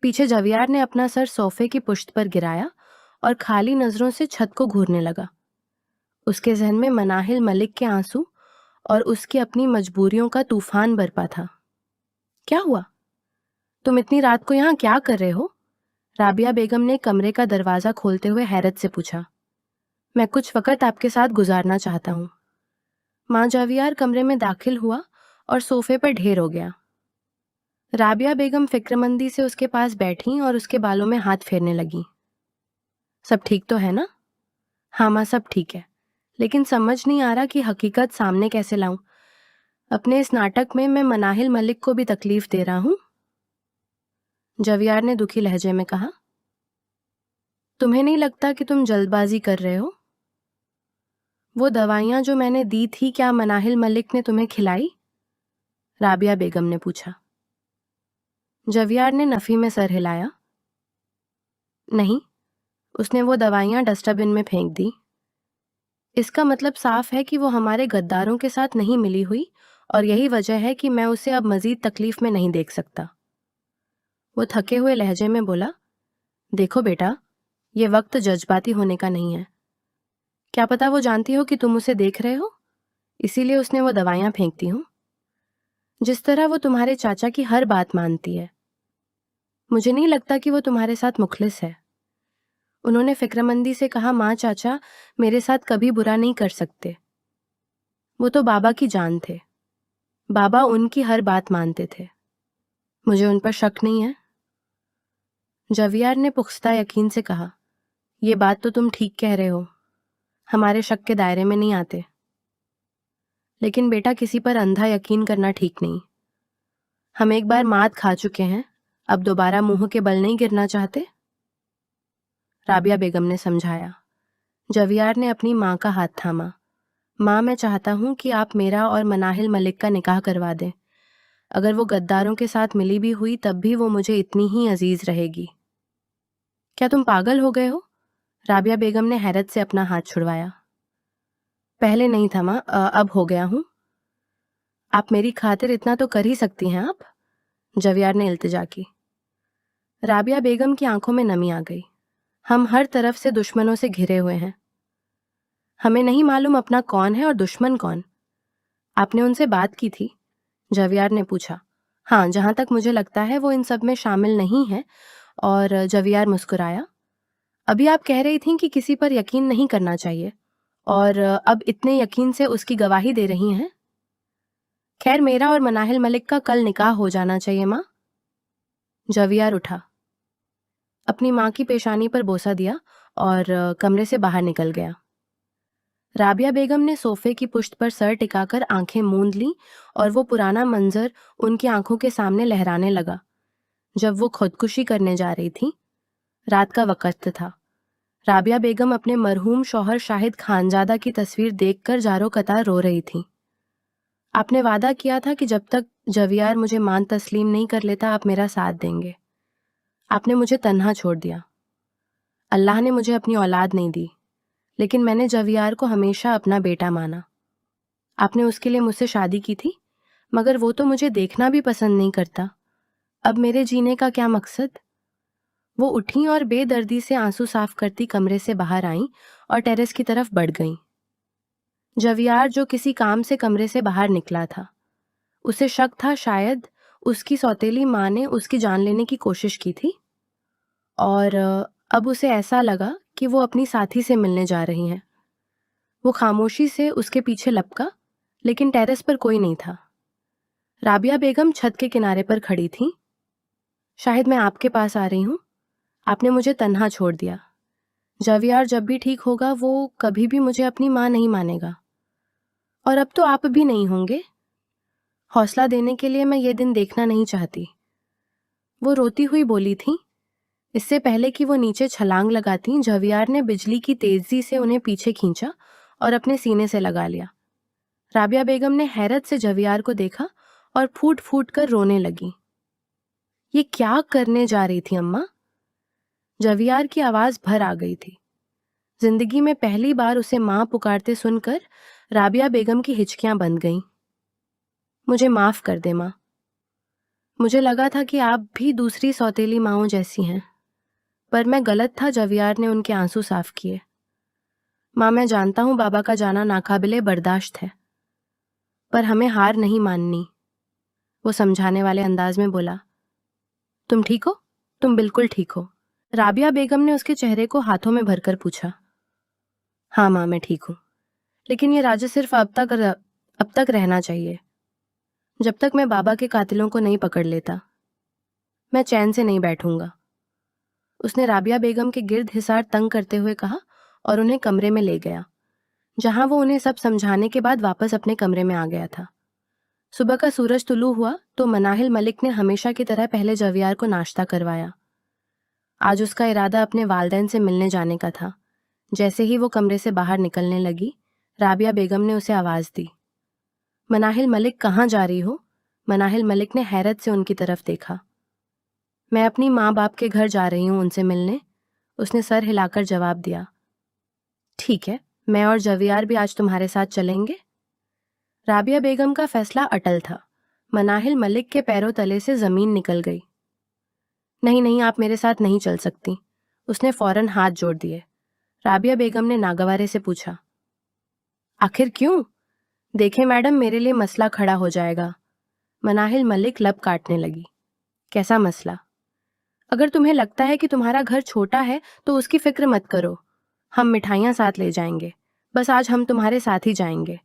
पीछे जवियार ने अपना सर सोफे की पुश्त पर गिराया और खाली नजरों से छत को घूरने लगा। उसके जहन में मनाहिल मलिक के आंसू और उसकी अपनी मजबूरियों का तूफान बरपा था। क्या हुआ? तुम इतनी रात को यहाँ क्या कर रहे हो? राबिया बेगम ने कमरे का दरवाजा खोलते हुए हैरत से पूछा। मैं कुछ वक्त आपके साथ गुजारना चाहता हूँ। माँ जवियार कमरे में दाखिल हुआ और सोफे पर ढेर हो गया। राबिया बेगम फिक्रमंदी से उसके पास बैठी और उसके बालों में हाथ फेरने लगी। सब ठीक तो है ना? हाँ माँ, सब ठीक है, लेकिन समझ नहीं आ रहा कि हकीकत सामने कैसे लाऊं। अपने इस नाटक में मैं मनाहिल मलिक को भी तकलीफ दे रहा हूं। जवियार ने दुखी लहजे में कहा। तुम्हें नहीं लगता कि तुम जल्दबाजी कर रहे हो? वो दवाइयां जो मैंने दी थी, क्या मनाहिल मलिक ने तुम्हें खिलाई? राबिया बेगम ने पूछा। जवियार ने नफी में सर हिलाया। नहीं, उसने वो दवाइयां डस्टबिन में फेंक दी। इसका मतलब साफ है कि वो हमारे गद्दारों के साथ नहीं मिली हुई और यही वजह है कि मैं उसे अब मजीद तकलीफ में नहीं देख सकता। वो थके हुए लहजे में बोला। देखो बेटा, ये वक्त जज्बाती होने का नहीं है। क्या पता वो जानती हो कि तुम उसे देख रहे हो, इसीलिए उसने वो दवाइयां फेंकती हूं। जिस तरह वो तुम्हारे चाचा की हर बात मानती है। मुझे नहीं लगता कि वो तुम्हारे साथ मुखलिस है। उन्होंने फिक्रमंदी से कहा, माँ चाचा मेरे साथ कभी बुरा नहीं कर सकते। वो तो बाबा की जान थे। बाबा उनकी हर बात मानते थे। मुझे उन पर शक नहीं है। जवियार ने पुख्ता यकीन से कहा। ये बात तो तुम ठीक कह रहे हो, हमारे शक के दायरे में नहीं आते। लेकिन बेटा, किसी पर अंधा यकीन करना ठीक नहीं। हम एक बार मात खा चुके हैं, अब दोबारा मुंह के बल नहीं गिरना चाहते। राबिया बेगम ने समझाया। जवियार ने अपनी माँ का हाथ थामा। माँ, मैं चाहता हूँ कि आप मेरा और मनाहिल मलिक का निकाह करवा दें। अगर वो गद्दारों के साथ मिली भी हुई तब भी वो मुझे इतनी ही अजीज रहेगी। क्या तुम पागल हो गए हो? राबिया बेगम ने हैरत से अपना हाथ छुड़वाया। पहले नहीं था माँ, अब हो गया हूँ। आप मेरी खातिर इतना तो कर ही सकती हैं आप, जवियार ने इल्तिजा की। राबिया बेगम की आंखों में नमी आ गई। हम हर तरफ से दुश्मनों से घिरे हुए हैं। हमें नहीं मालूम अपना कौन है और दुश्मन कौन। आपने उनसे बात की थी? जवियार ने पूछा। हाँ, जहां तक मुझे लगता है वो इन सब में शामिल नहीं है। और जवियार मुस्कुराया। अभी आप कह रही थीं कि किसी पर यकीन नहीं करना चाहिए, और अब इतने यकीन से उसकी गवाही दे रही हैं। खैर, मेरा और मनाहिल मलिक का कल निकाह हो जाना चाहिए माँ। जवियार उठा, अपनी माँ की पेशानी पर बोसा दिया और कमरे से बाहर निकल गया। राबिया बेगम ने सोफे की पुश्त पर सर टिकाकर आंखें मूंद लीं और वो पुराना मंजर उनकी आंखों के सामने लहराने लगा जब वो खुदकुशी करने जा रही थी। रात का वक्त था। राबिया बेगम अपने मरहूम शौहर शाहिद खानजादा की तस्वीर देखकर जारो कतार रो रही थी। आपने वादा किया था कि जब तक जवियार मुझे मान तस्लीम नहीं कर लेता आप मेरा साथ देंगे। आपने मुझे तन्हा छोड़ दिया। अल्लाह ने मुझे अपनी औलाद नहीं दी, लेकिन मैंने जवियार को हमेशा अपना बेटा माना। आपने उसके लिए मुझसे शादी की थी, मगर वो तो मुझे देखना भी पसंद नहीं करता। अब मेरे जीने का क्या मकसद? वो उठी और बेदर्दी से आंसू साफ करती कमरे से बाहर आईं और टेरेस की तरफ बढ़ गईं। जवियार, जो किसी काम से कमरे से बाहर निकला था, उसे शक था शायद उसकी सौतेली माँ ने उसकी जान लेने की कोशिश की थी, और अब उसे ऐसा लगा कि वो अपनी साथी से मिलने जा रही हैं। वो खामोशी से उसके पीछे लपका, लेकिन टेरेस पर कोई नहीं था। राबिया बेगम छत के किनारे पर खड़ी थी। शायद मैं आपके पास आ रही हूँ। आपने मुझे तन्हा छोड़ दिया। जवियार जब भी ठीक होगा वो कभी भी मुझे अपनी माँ नहीं मानेगा, और अब तो आप भी नहीं होंगे। हौसला देने के लिए मैं ये दिन देखना नहीं चाहती। वो रोती हुई बोली थी, इससे पहले कि वो नीचे छलांग लगातीं, जवियार ने बिजली की तेजी से उन्हें पीछे खींचा और अपने सीने से लगा लिया। राबिया बेगम ने हैरत से जवियार को देखा और फूट फूट कर रोने लगी। ये क्या करने जा रही थी अम्मा? जवियार की आवाज भर आ गई थी। जिंदगी में पहली बार उसे मां पुकारते सुनकर राबिया बेगम की हिचकियां बंद गईं। मुझे माफ कर दे मां। मुझे लगा था कि आप भी दूसरी सौतेली माओं जैसी हैं, पर मैं गलत था। जवियार ने उनके आंसू साफ किए। मां, मैं जानता हूं बाबा का जाना नाकाबिले बर्दाश्त है, पर हमें हार नहीं माननी। वो समझाने वाले अंदाज में बोला। तुम ठीक हो? तुम बिल्कुल ठीक हो। राबिया बेगम ने उसके चेहरे को हाथों में भरकर पूछा। हाँ मां, मैं ठीक हूं, लेकिन ये राज्य सिर्फ अब तक रहना चाहिए, जब तक मैं बाबा के कातिलों को नहीं पकड़ लेता। मैं चैन से नहीं बैठूंगा। उसने राबिया बेगम के गिर्द हिसार तंग करते हुए कहा और उन्हें कमरे में ले गया, जहां वो उन्हें सब समझाने के बाद वापस अपने कमरे में आ गया था। सुबह का सूरज तुलू हुआ तो मनाहिल मलिक ने हमेशा की तरह पहले जवियार को नाश्ता करवाया। आज उसका इरादा अपने वालदैन से मिलने जाने का था। जैसे ही वो कमरे से बाहर निकलने लगी, राबिया बेगम ने उसे आवाज दी। मनाहिल मलिक, कहाँ जा रही हो? मनाहिल मलिक ने हैरत से उनकी तरफ देखा। मैं अपनी माँ बाप के घर जा रही हूँ उनसे मिलने, उसने सर हिलाकर जवाब दिया। ठीक है, मैं और जवियार भी आज तुम्हारे साथ चलेंगे। राबिया बेगम का फैसला अटल था। मनाहिल मलिक के पैरों तले से जमीन निकल गई। नहीं नहीं, आप मेरे साथ नहीं चल सकती, उसने फौरन हाथ जोड़ दिए। राबिया बेगम ने नागवारे से पूछा। आखिर क्यों? देखें मैडम, मेरे लिए मसला खड़ा हो जाएगा। मनाहिल मलिक लब काटने लगी। कैसा मसला? अगर तुम्हें लगता है कि तुम्हारा घर छोटा है तो उसकी फिक्र मत करो। हम मिठाइयाँ साथ ले जाएंगे, बस आज हम तुम्हारे साथ ही जाएंगे।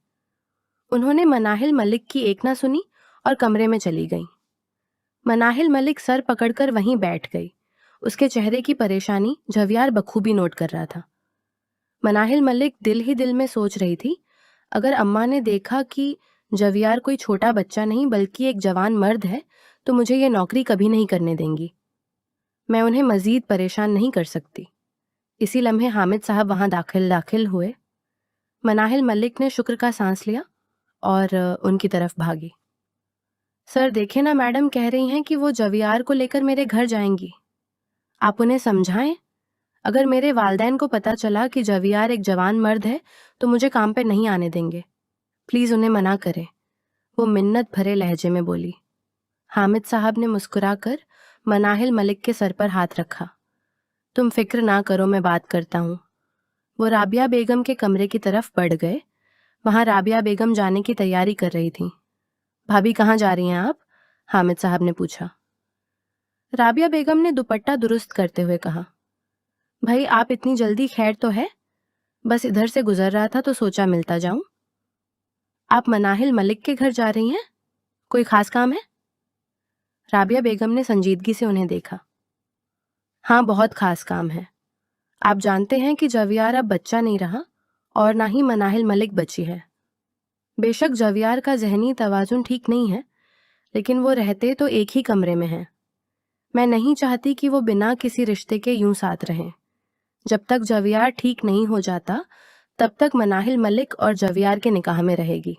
उन्होंने मनाहिल मलिक की एक ना सुनी और कमरे में चली गईं। मनाहिल मलिक सर पकड़कर वहीं बैठ गई। उसके चेहरे की परेशानी जवियार बखूबी नोट कर रहा था। मनाहिल मलिक दिल ही दिल में सोच रही थी, अगर अम्मा ने देखा कि जवियार कोई छोटा बच्चा नहीं बल्कि एक जवान मर्द है तो मुझे ये नौकरी कभी नहीं करने देंगी। मैं उन्हें मजीद परेशान नहीं कर सकती। इसी लम्हे हामिद साहब वहां दाखिल हुए। मनाहिल मलिक ने शुक्र का सांस लिया और उनकी तरफ भागी। सर देखे ना, मैडम कह रही हैं कि वो जवियार को लेकर मेरे घर जाएंगी। आप उन्हें समझाएं। अगर मेरे वालदैन को पता चला कि जवियार एक जवान मर्द है तो मुझे काम पे नहीं आने देंगे। प्लीज उन्हें मना करें, वो मिन्नत भरे लहजे में बोली। हामिद साहब ने मुस्कुराकर मनाहिल मलिक के सर पर हाथ रखा। तुम फिक्र ना करो, मैं बात करता हूँ। वो राबिया बेगम के कमरे की तरफ बढ़ गए। वहां राबिया बेगम जाने की तैयारी कर रही थी। भाभी, कहाँ जा रही हैं आप? हामिद साहब ने पूछा। राबिया बेगम ने दुपट्टा दुरुस्त करते हुए कहा। भाई, आप इतनी जल्दी? खैर तो है, बस इधर से गुजर रहा था तो सोचा मिलता जाऊं। आप मनाहिल मलिक के घर जा रही हैं? कोई खास काम है? राबिया बेगम ने संजीदगी से उन्हें देखा। हाँ, बहुत खास काम है। आप जानते हैं कि जवियार अब बच्चा नहीं रहा और ना ही मनाहिल मलिक बची है। बेशक जवियार का जहनी तवाजुन ठीक नहीं है, लेकिन वो रहते तो एक ही कमरे में हैं। मैं नहीं चाहती कि वो बिना किसी रिश्ते के यूं साथ रहें। जब तक जवियार ठीक नहीं हो जाता तब तक मनाहिल मलिक और जवियार के निकाह में रहेगी।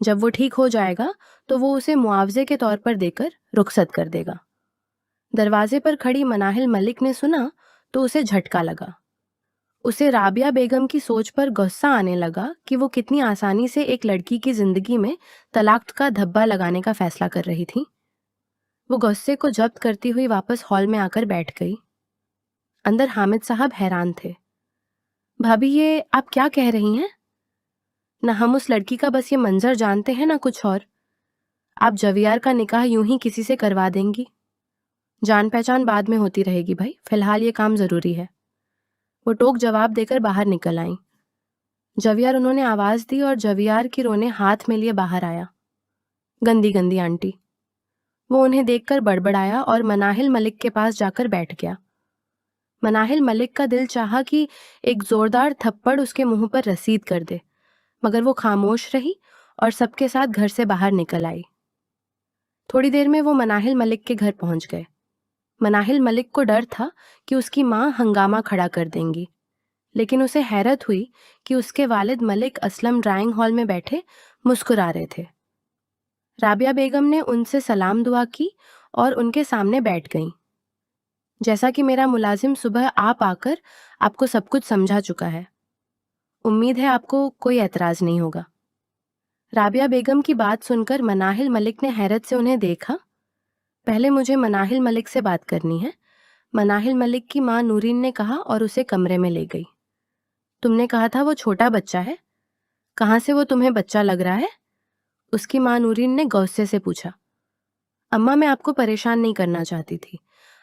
जब वो ठीक हो जाएगा तो वो उसे मुआवजे के तौर पर देकर रुखसत कर देगा। दरवाजे पर खड़ी मनाहिल मलिक ने सुना तो उसे झटका लगा। उसे राबिया बेगम की सोच पर गुस्सा आने लगा कि वो कितनी आसानी से एक लड़की की जिंदगी में तलाक का धब्बा लगाने का फैसला कर रही थी। वो गुस्से को जब्त करती हुई वापस हॉल में आकर बैठ गई। अंदर हामिद साहब हैरान थे। भाभी, ये आप क्या कह रही हैं? न हम उस लड़की का बस ये मंजर जानते हैं ना कुछ और। आप जवियार का निकाह यूं ही किसी से करवा देंगी? जान पहचान बाद में होती रहेगी भाई, फिलहाल ये काम जरूरी है। वो टोक जवाब देकर बाहर निकल आई। जवियार, उन्होंने आवाज दी और जवियार की रोने हाथ में लिए बाहर आया। गंदी गंदी आंटी। वो उन्हें देखकर बड़बड़ाया और मनाहिल मलिक के पास जाकर बैठ गया। मनाहिल मलिक का दिल चाहा कि एक जोरदार थप्पड़ उसके मुंह पर रसीद कर दे, मगर वो खामोश रही और सबके साथ घर से बाहर निकल आई। थोड़ी देर में वो मनाहिल मलिक के घर पहुंच गए। मनाहिल मलिक को डर था कि उसकी माँ हंगामा खड़ा कर देंगी, लेकिन उसे हैरत हुई कि उसके वालिद मलिक असलम ड्राइंग हॉल में बैठे मुस्कुरा रहे थे। राबिया बेगम ने उनसे सलाम दुआ की और उनके सामने बैठ गईं। जैसा कि मेरा मुलाजिम सुबह आप आकर आपको सब कुछ समझा चुका है, उम्मीद है आपको कोई एतराज नहीं होगा। राबिया बेगम की बात सुनकर मनाहिल मलिक ने हैरत से उन्हें देखा। पहले मुझे मनाहिल मलिक से बात करनी है, मनाहिल मलिक की माँ नूरीन ने कहा और उसे कमरे में ले गई। तुमने कहा था वो छोटा बच्चा है, कहाँ से वो तुम्हें बच्चा लग रहा है? उसकी माँ नूरीन ने गुस्से से पूछा। अम्मा, मैं आपको परेशान नहीं करना चाहती थी।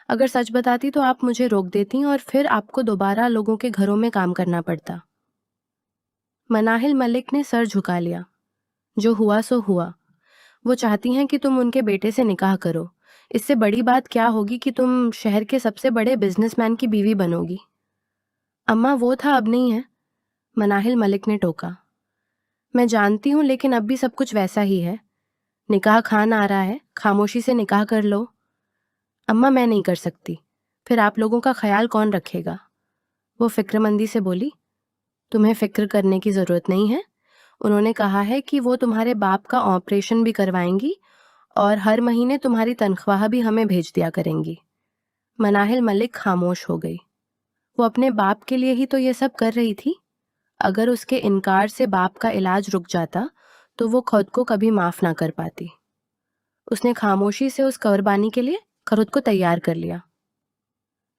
अगर सच बताती तो आप मुझे रोक देती और फिर आपको दोबारा लोगों के घरों में काम करना पड़ता। मनाहिल मलिक ने सर झुका लिया। जो हुआ सो हुआ। वो चाहती हैं कि तुम उनके बेटे से निकाह करो। इससे बड़ी बात क्या होगी कि तुम शहर के सबसे बड़े बिजनेसमैन की बीवी बनोगी। अम्मा, वो था अब नहीं है, मनाहिल मलिक ने टोका। मैं जानती हूँ, लेकिन अब भी सब कुछ वैसा ही है। निकाह खान आ रहा है, खामोशी से निकाह कर लो। अम्मा, मैं नहीं कर सकती, फिर आप लोगों का ख्याल कौन रखेगा? वो फिक्रमंदी से बोली। तुम्हें फिक्र करने की जरूरत नहीं है। उन्होंने कहा है कि वो तुम्हारे बाप का ऑपरेशन भी करवाएंगी और हर महीने तुम्हारी तनख्वाह भी हमें भेज दिया करेंगी। मनाहिल मलिक खामोश हो गई। वो अपने बाप के लिए ही तो ये सब कर रही थी। अगर उसके इनकार से बाप का इलाज रुक जाता तो वो खुद को कभी माफ ना कर पाती। उसने खामोशी से उस कुर्बानी के लिए खुद को तैयार कर लिया।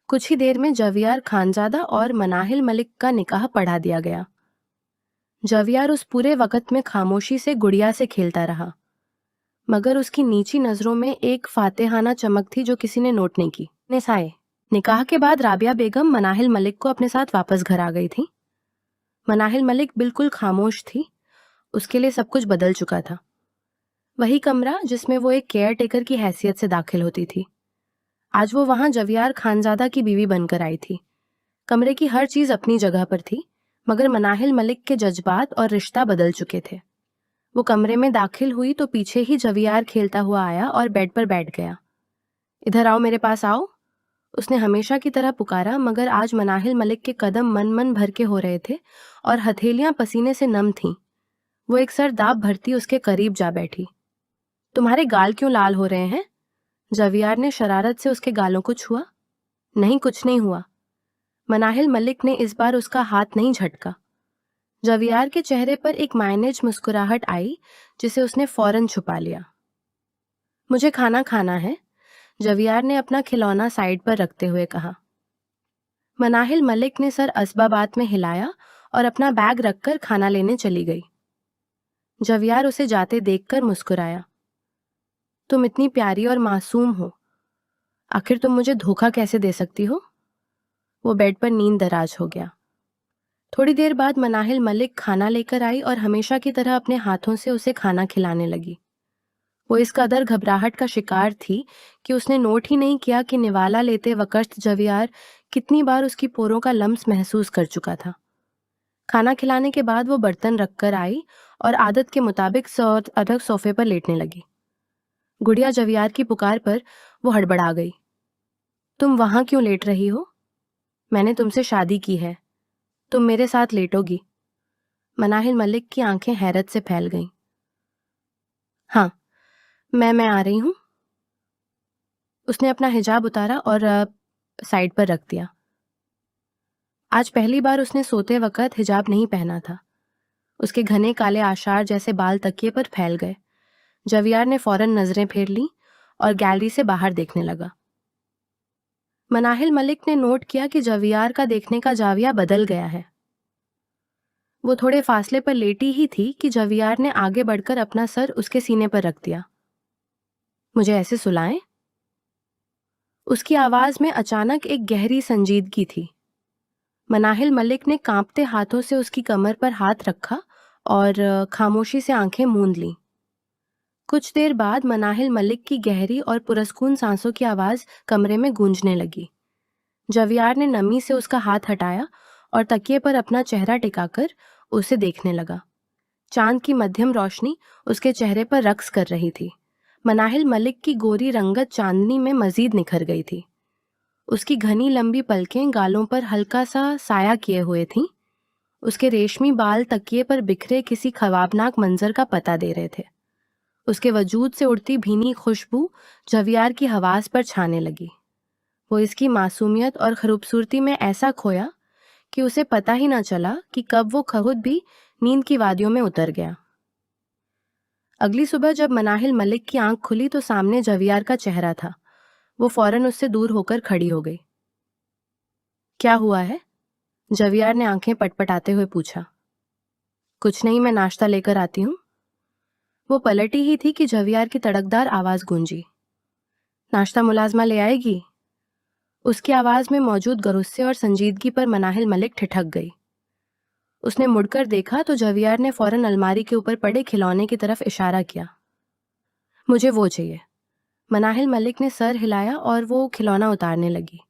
कुछ ही देर में जवियार खानजादा और मनाहिल मलिक का निकाह पढ़ा दिया गया। जवियार उस पूरे वक्त में खामोशी से गुड़िया से खेलता रहा, मगर उसकी नीची नजरों में एक फातेहाना चमक थी जो किसी ने नोट नहीं की। निसाए निकाह के बाद राबिया बेगम मनाहिल मलिक को अपने साथ वापस घर आ गई थी। मनाहिल मलिक बिल्कुल खामोश थी। उसके लिए सब कुछ बदल चुका था। वही कमरा जिसमें वो एक केयर टेकर की हैसियत से दाखिल होती थी, आज वो वहां जवियार खानजादा की बीवी बनकर आई थी। कमरे की हर चीज अपनी जगह पर थी, मगर मनाहिल मलिक के जज्बात और रिश्ता बदल चुके थे। वो कमरे में दाखिल हुई तो पीछे ही जवियार खेलता हुआ आया और बेड पर बैठ गया। इधर आओ, मेरे पास आओ, उसने हमेशा की तरह पुकारा, मगर आज मनाहिल मलिक के कदम मन मन भर के हो रहे थे और हथेलियां पसीने से नम थीं। वो एक सर दाब भरती उसके करीब जा बैठी। तुम्हारे गाल क्यों लाल हो रहे हैं? जवियार ने शरारत से उसके गालों को छुआ। नहीं, कुछ नहीं हुआ। मनाहिल मलिक ने इस बार उसका हाथ नहीं झटका। जवियार के चेहरे पर एक मायनेज मुस्कुराहट आई जिसे उसने फौरन छुपा लिया। मुझे खाना खाना है, जवियार ने अपना खिलौना साइड पर रखते हुए कहा। मनाहिल मलिक ने सर असबाबात में हिलाया और अपना बैग रखकर खाना लेने चली गई। जवियार उसे जाते देखकर मुस्कुराया। तुम इतनी प्यारी और मासूम हो, आखिर तुम मुझे धोखा कैसे दे सकती हो? वो बेड पर नींद दराज हो गया। थोड़ी देर बाद मनाहिल मलिक खाना लेकर आई और हमेशा की तरह अपने हाथों से उसे खाना खिलाने लगी। वो इस कदर घबराहट का शिकार थी कि उसने नोट ही नहीं किया कि निवाला लेते वक्त जवियार कितनी बार उसकी पोरों का लम्स महसूस कर चुका था। खाना खिलाने के बाद वो बर्तन रखकर आई और आदत के मुताबिक अलग सोफे पर लेटने लगी। गुड़िया जवियार की पुकार पर वो हड़बड़ा गई। तुम वहां क्यों लेट रही हो? मैंने तुमसे शादी की है, तुम मेरे साथ लेटोगी? मनाहिल मलिक की आंखें हैरत से फैल गईं। हाँ, मैं आ रही हूं। उसने अपना हिजाब उतारा और साइड पर रख दिया। आज पहली बार उसने सोते वक्त हिजाब नहीं पहना था। उसके घने काले आशार जैसे बाल तकिए पर फैल गए। जवियार ने फौरन नजरें फेर ली और गैलरी से बाहर देखने लगा। मनाहिल मलिक ने नोट किया कि जवियार का देखने का जाविया बदल गया है। वो थोड़े फासले पर लेटी ही थी कि जवियार ने आगे बढ़कर अपना सर उसके सीने पर रख दिया। मुझे ऐसे सुलाएं? उसकी आवाज में अचानक एक गहरी संजीदगी थी। मनाहिल मलिक ने कांपते हाथों से उसकी कमर पर हाथ रखा और खामोशी से आंखें मूंद लीं। कुछ देर बाद मनाहिल मलिक की गहरी और पुरस्कून सांसों की आवाज कमरे में गूंजने लगी। जवियार ने नमी से उसका हाथ हटाया और तकिए पर अपना चेहरा टिकाकर उसे देखने लगा। चांद की मध्यम रोशनी उसके चेहरे पर रक्स कर रही थी। मनाहिल मलिक की गोरी रंगत चांदनी में मजीद निखर गई थी। उसकी घनी लंबी पलकें गालों पर हल्का सा साया किए हुए थीं। उसके रेशमी बाल तकिए पर बिखरे किसी ख्वाबनाक मंजर का पता दे रहे थे। उसके वजूद से उड़ती भीनी खुशबू जवियार की हवास पर छाने लगी। वो इसकी मासूमियत और खूबसूरती में ऐसा खोया कि उसे पता ही ना चला कि कब वो खुद भी नींद की वादियों में उतर गया। अगली सुबह जब मनाहिल मलिक की आंख खुली तो सामने जवियार का चेहरा था। वो फौरन उससे दूर होकर खड़ी हो गई। क्या हुआ है? जवियार ने आंखें पटपटाते हुए पूछा। कुछ नहीं, मैं नाश्ता लेकर आती हूँ। वो पलटी ही थी कि जवियार की तड़कदार आवाज गूंजी। नाश्ता मुलाजमा ले आएगी? उसकी आवाज में मौजूद गुस्से और संजीदगी पर मनाहिल मलिक ठिठक गई। उसने मुड़कर देखा तो जवियार ने फौरन अलमारी के ऊपर पड़े खिलौने की तरफ इशारा किया। मुझे वो चाहिए। मनाहिल मलिक ने सर हिलाया और वो खिलौना उतारने लगी।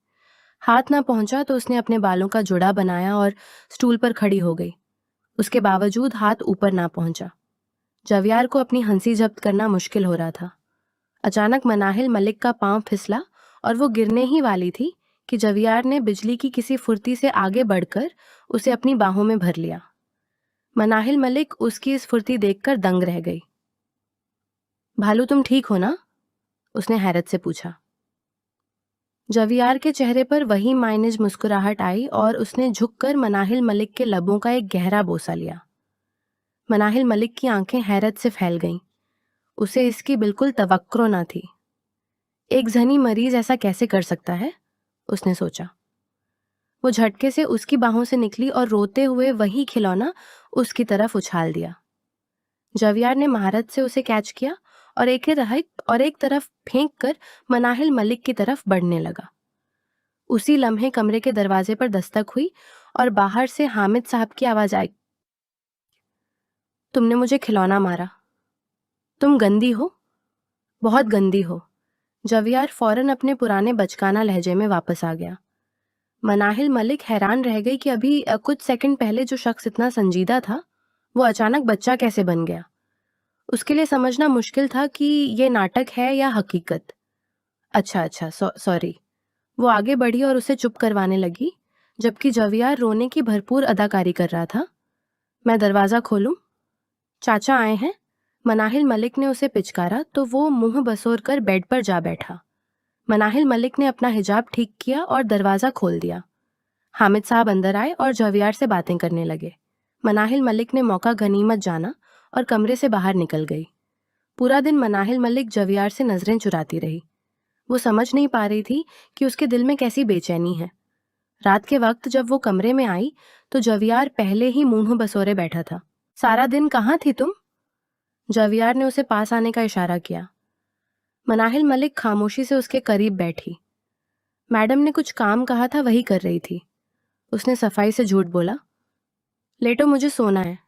हाथ ना पहुंचा तो उसने अपने बालों का जुड़ा बनाया और स्टूल पर खड़ी हो गई। उसके बावजूद हाथ ऊपर ना पहुंचा। जवियार को अपनी हंसी जब्त करना मुश्किल हो रहा था। अचानक मनाहिल मलिक का पांव फिसला और वो गिरने ही वाली थी कि जवियार ने बिजली की किसी फुर्ती से आगे बढ़कर उसे अपनी बाहों में भर लिया। मनाहिल मलिक उसकी इस फुर्ती देखकर दंग रह गई। भालू, तुम ठीक हो ना? उसने हैरत से पूछा। जवियार के चेहरे पर वही माइनज मुस्कुराहट आई और उसने झुककर मनाहिल मलिक के लबों का एक गहरा बोसा लिया। मनाहिल मलिक की आंखें हैरत से फैल गईं। उसे इसकी बिल्कुल तवक्को न थी। एक जनी मरीज ऐसा कैसे कर सकता है? उसने सोचा। वो झटके से उसकी बाहों से निकली और रोते हुए वही खिलौना उसकी तरफ उछाल दिया। जवियार ने महारत से उसे कैच किया और एक तरफ फेंक कर मनाहिल मलिक की तरफ बढ़ने लगा। उसी लम्हे कमरे के दरवाजे पर दस्तक हुई और बाहर से हामिद साहब की आवाज आई। तुमने मुझे खिलौना मारा। तुम गंदी हो, बहुत गंदी हो। जवियार फौरन अपने पुराने बचकाना लहजे में वापस आ गया। मनाहिल मलिक हैरान रह गई कि अभी कुछ सेकंड पहले जो शख्स इतना संजीदा था वो अचानक बच्चा कैसे बन गया। उसके लिए समझना मुश्किल था कि ये नाटक है या हकीकत। अच्छा, सॉरी। वो आगे बढ़ी और उसे चुप करवाने लगी, जबकि जवियार रोने की भरपूर अदाकारी कर रहा था। मैं दरवाजा खोलूं? चाचा आए हैं। मनाहिल मलिक ने उसे पिचकारा तो वो मुंह बसोर कर बेड पर जा बैठा। मनाहिल मलिक ने अपना हिजाब ठीक किया और दरवाजा खोल दिया। हामिद साहब अंदर आए और जवियार से बातें करने लगे। मनाहिल मलिक ने मौका गनीमत जाना और कमरे से बाहर निकल गई। पूरा दिन मनाहिल मलिक जवियार से नजरें चुराती रही। वो समझ नहीं पा रही थी कि उसके दिल में कैसी बेचैनी है। रात के वक्त जब वो कमरे में आई तो जवियार पहले ही मुंह बसोरे बैठा था। सारा दिन कहाँ थी तुम? जवियार ने उसे पास आने का इशारा किया। मनाहिल मलिक खामोशी से उसके करीब बैठी। मैडम ने कुछ काम कहा था, वही कर रही थी। उसने सफाई से झूठ बोला। लेटो, मुझे सोना है।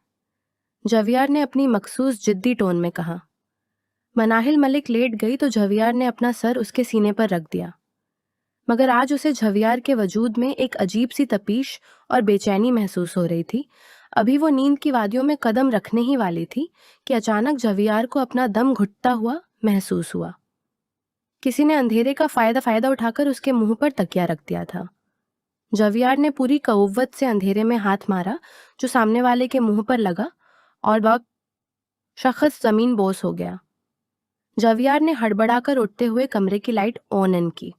जवियार ने अपनी मखसूस जिद्दी टोन में कहा। मनाहिल मलिक लेट गई तो जवियार ने अपना सर उसके सीने पर रख दिया। मगर आज उसे जवियार के वजूद में एक अजीब सी तपीश और बेचैनी महसूस हो रही थी। अभी वो नींद की वादियों में कदम रखने ही वाली थी कि अचानक जवियार को अपना दम घुटता हुआ महसूस हुआ। किसी ने अंधेरे का फायदा उठाकर उसके मुंह पर तकिया रख दिया था। जवियार ने पूरी कउव्वत से अंधेरे में हाथ मारा जो सामने वाले के मुंह पर लगा और वह शख्स जमीन बोस हो गया। जवियार ने हड़बड़ाकर उठते हुए कमरे की लाइट ऑन की।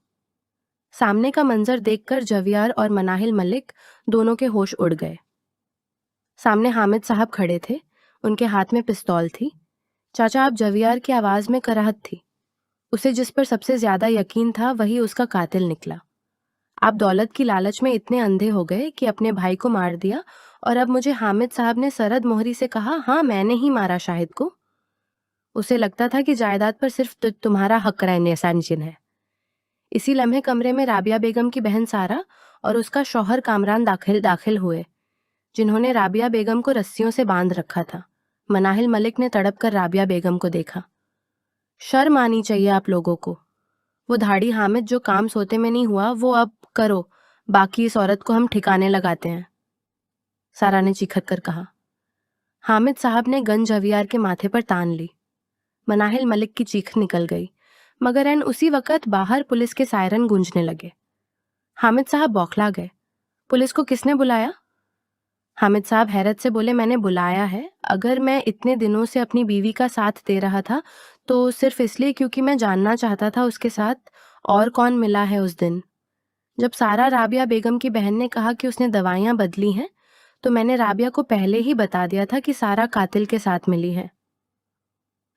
सामने का मंजर देखकर जवियार और मनाहिल मलिक दोनों के होश उड़ गए। सामने हामिद साहब खड़े थे। उनके हाथ में पिस्तौल थी। चाचा, आप? जवियार की आवाज में कराहत थी। उसे जिस पर सबसे ज्यादा यकीन था वही उसका कातिल निकला। आप दौलत की लालच में इतने अंधे हो गए कि अपने भाई को मार दिया और अब मुझे हामिद साहब ने सरद मोहरी से कहा, हाँ मैंने ही मारा शाहिद को। उसे लगता था कि जायदाद पर सिर्फ तुम्हारा हक रहने है। इसी लम्हे कमरे में राबिया बेगम की बहन सारा और उसका शौहर कामरान दाखिल हुए, जिन्होंने राबिया बेगम को रस्सियों से बांध रखा था। मनाहिल मलिक ने तड़प कर राबिया बेगम को देखा। शर्म आनी चाहिए आप लोगों को। वो धाड़ी हामिद जो काम सोते में नहीं हुआ वो अब करो, बाकी इस औरत को हम ठिकाने लगाते हैं, सारा ने चीखत कर कहा। हामिद साहब ने गन जवियार के माथे पर तान ली। मनाहिल मलिक की चीख निकल गई, मगर एन उसी वक्त बाहर पुलिस के सायरन गूंजने लगे। हामिद साहब बौखला गए। पुलिस को किसने बुलाया? हामिद साहब हैरत से बोले, मैंने बुलाया है। अगर मैं इतने दिनों से अपनी बीवी का साथ दे रहा था तो सिर्फ इसलिए क्योंकि मैं जानना चाहता था उसके साथ और कौन मिला है उस दिन। जब सारा राबिया बेगम की बहन ने कहा कि उसने दवाइयां बदली हैं तो मैंने राबिया को पहले ही बता दिया था कि सारा कातिल के साथ मिली है।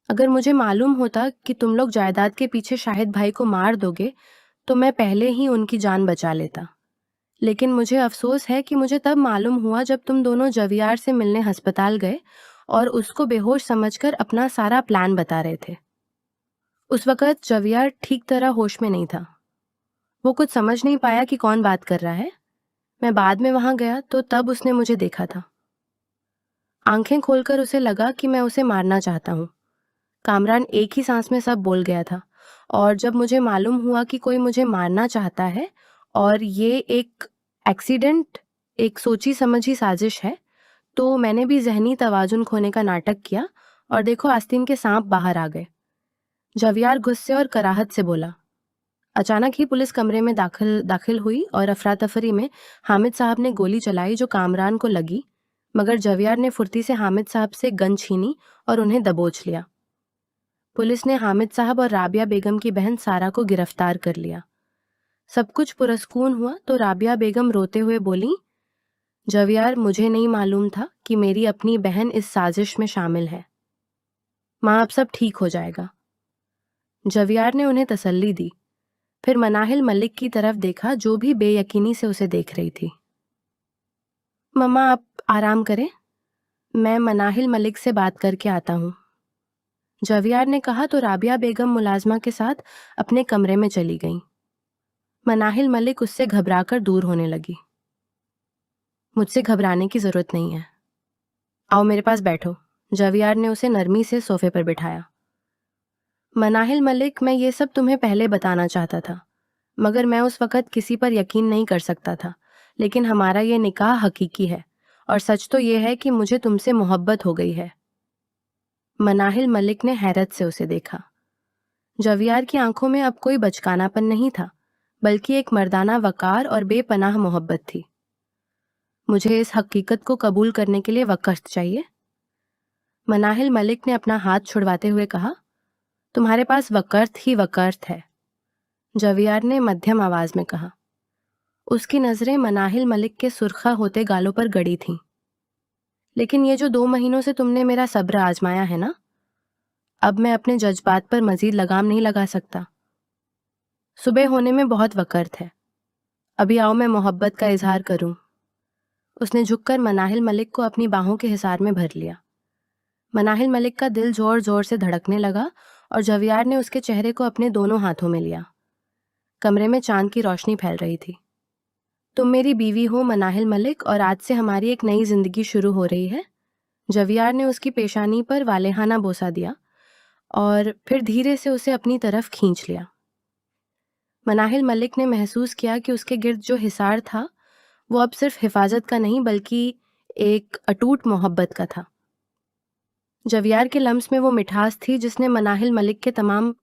अगर मुझे मालूम होता कि तुम लोग जायदाद के पीछे शाहिद भाई को मार दोगे तो मैं पहले ही उनकी जान बचा लेता। लेकिन मुझे अफसोस है कि मुझे तब मालूम हुआ जब तुम दोनों जवियार से मिलने अस्पताल गए और उसको बेहोश समझकर अपना सारा प्लान बता रहे थे। उस वक़्त जवियार ठीक तरह होश में नहीं था। वो कुछ समझ नहीं पाया कि कौन बात कर रहा है। मैं बाद में वहां गया तो तब उसने मुझे देखा था। आंखें खोलकर उसे लगा कि मैं उसे मारना चाहता हूँ। कामरान एक ही सांस में सब बोल गया था। और जब मुझे मालूम हुआ कि कोई मुझे मारना चाहता है और ये एक एक्सीडेंट, एक सोची समझी साजिश है, तो मैंने भी जहनी तवाजुन खोने का नाटक किया और देखो आस्तीन के सांप बाहर आ गए। जवियार गुस्से और कराहत से बोला। अचानक ही पुलिस कमरे में दाखिल हुई और अफरा तफरी में हामिद साहब ने गोली चलाई जो कामरान को लगी, मगर जवियार ने फुर्ती से हामिद साहब से गन छीनी और उन्हें दबोच लिया। पुलिस ने हामिद साहब और राबिया बेगम की बहन सारा को गिरफ्तार कर लिया। सब कुछ पुरस्कून हुआ तो राबिया बेगम रोते हुए बोली, जवियार, मुझे नहीं मालूम था कि मेरी अपनी बहन इस साजिश में शामिल है। माँ, अब सब ठीक हो जाएगा। जवियार ने उन्हें तसल्ली दी। फिर मनाहिल मलिक की तरफ देखा जो भी बेयकीनी से उसे देख रही थी। मम्मा, आप आराम करें, मैं मनाहिल मलिक से बात करके आता हूँ। जवियार ने कहा तो राबिया बेगम मुलाजमा के साथ अपने कमरे में चली गईं। मनाहिल मलिक उससे घबराकर दूर होने लगी। मुझसे घबराने की जरूरत नहीं है, आओ मेरे पास बैठो। जवियार ने उसे नरमी से सोफे पर बिठाया। मनाहिल मलिक, मैं ये सब तुम्हें पहले बताना चाहता था, मगर मैं उस वक़्त किसी पर यकीन नहीं कर सकता था। लेकिन हमारा ये निकाह हकीकी है और सच तो ये है कि मुझे तुमसे मोहब्बत हो गई है। मनाहिल मलिक ने हैरत से उसे देखा। जवियार की आंखों में अब कोई बचकानापन नहीं था, बल्कि एक मर्दाना वकार और बेपनाह मोहब्बत थी। मुझे इस हकीकत को कबूल करने के लिए वक़्त चाहिए। मनाहिल मलिक ने अपना हाथ छुड़वाते हुए कहा, तुम्हारे पास वक़्त ही वक़्त है। जवियार ने मध्यम आवाज में कहा। उसकी नजरें मनाहिल मलिक के सुर्खा होते गालों पर गड़ी थीं। लेकिन ये जो 2 महीनों से तुमने मेरा सब्र आजमाया है ना, अब मैं अपने जज्बात पर मजीद लगाम नहीं लगा सकता। सुबह होने में बहुत वक़्त है, अभी आओ मैं मोहब्बत का इजहार करूं। उसने झुककर मनाहिल मलिक को अपनी बाहों के हिसार में भर लिया। मनाहिल मलिक का दिल जोर जोर से धड़कने लगा और जवियार ने उसके चेहरे को अपने दोनों हाथों में लिया। कमरे में चांद की रोशनी फैल रही थी। तुम मेरी बीवी हो मनाहिल मलिक, और आज से हमारी एक नई जिंदगी शुरू हो रही है। जवियार ने उसकी पेशानी पर वालेहाना बोसा दिया और फिर धीरे से उसे अपनी तरफ खींच लिया। मनाहिल मलिक ने महसूस किया कि उसके गिर्द जो हिसार था वो अब सिर्फ हिफाजत का नहीं बल्कि एक अटूट मोहब्बत का था। जवियार के लम्स में वो मिठास थी जिसने मनाहिल मलिक के तमाम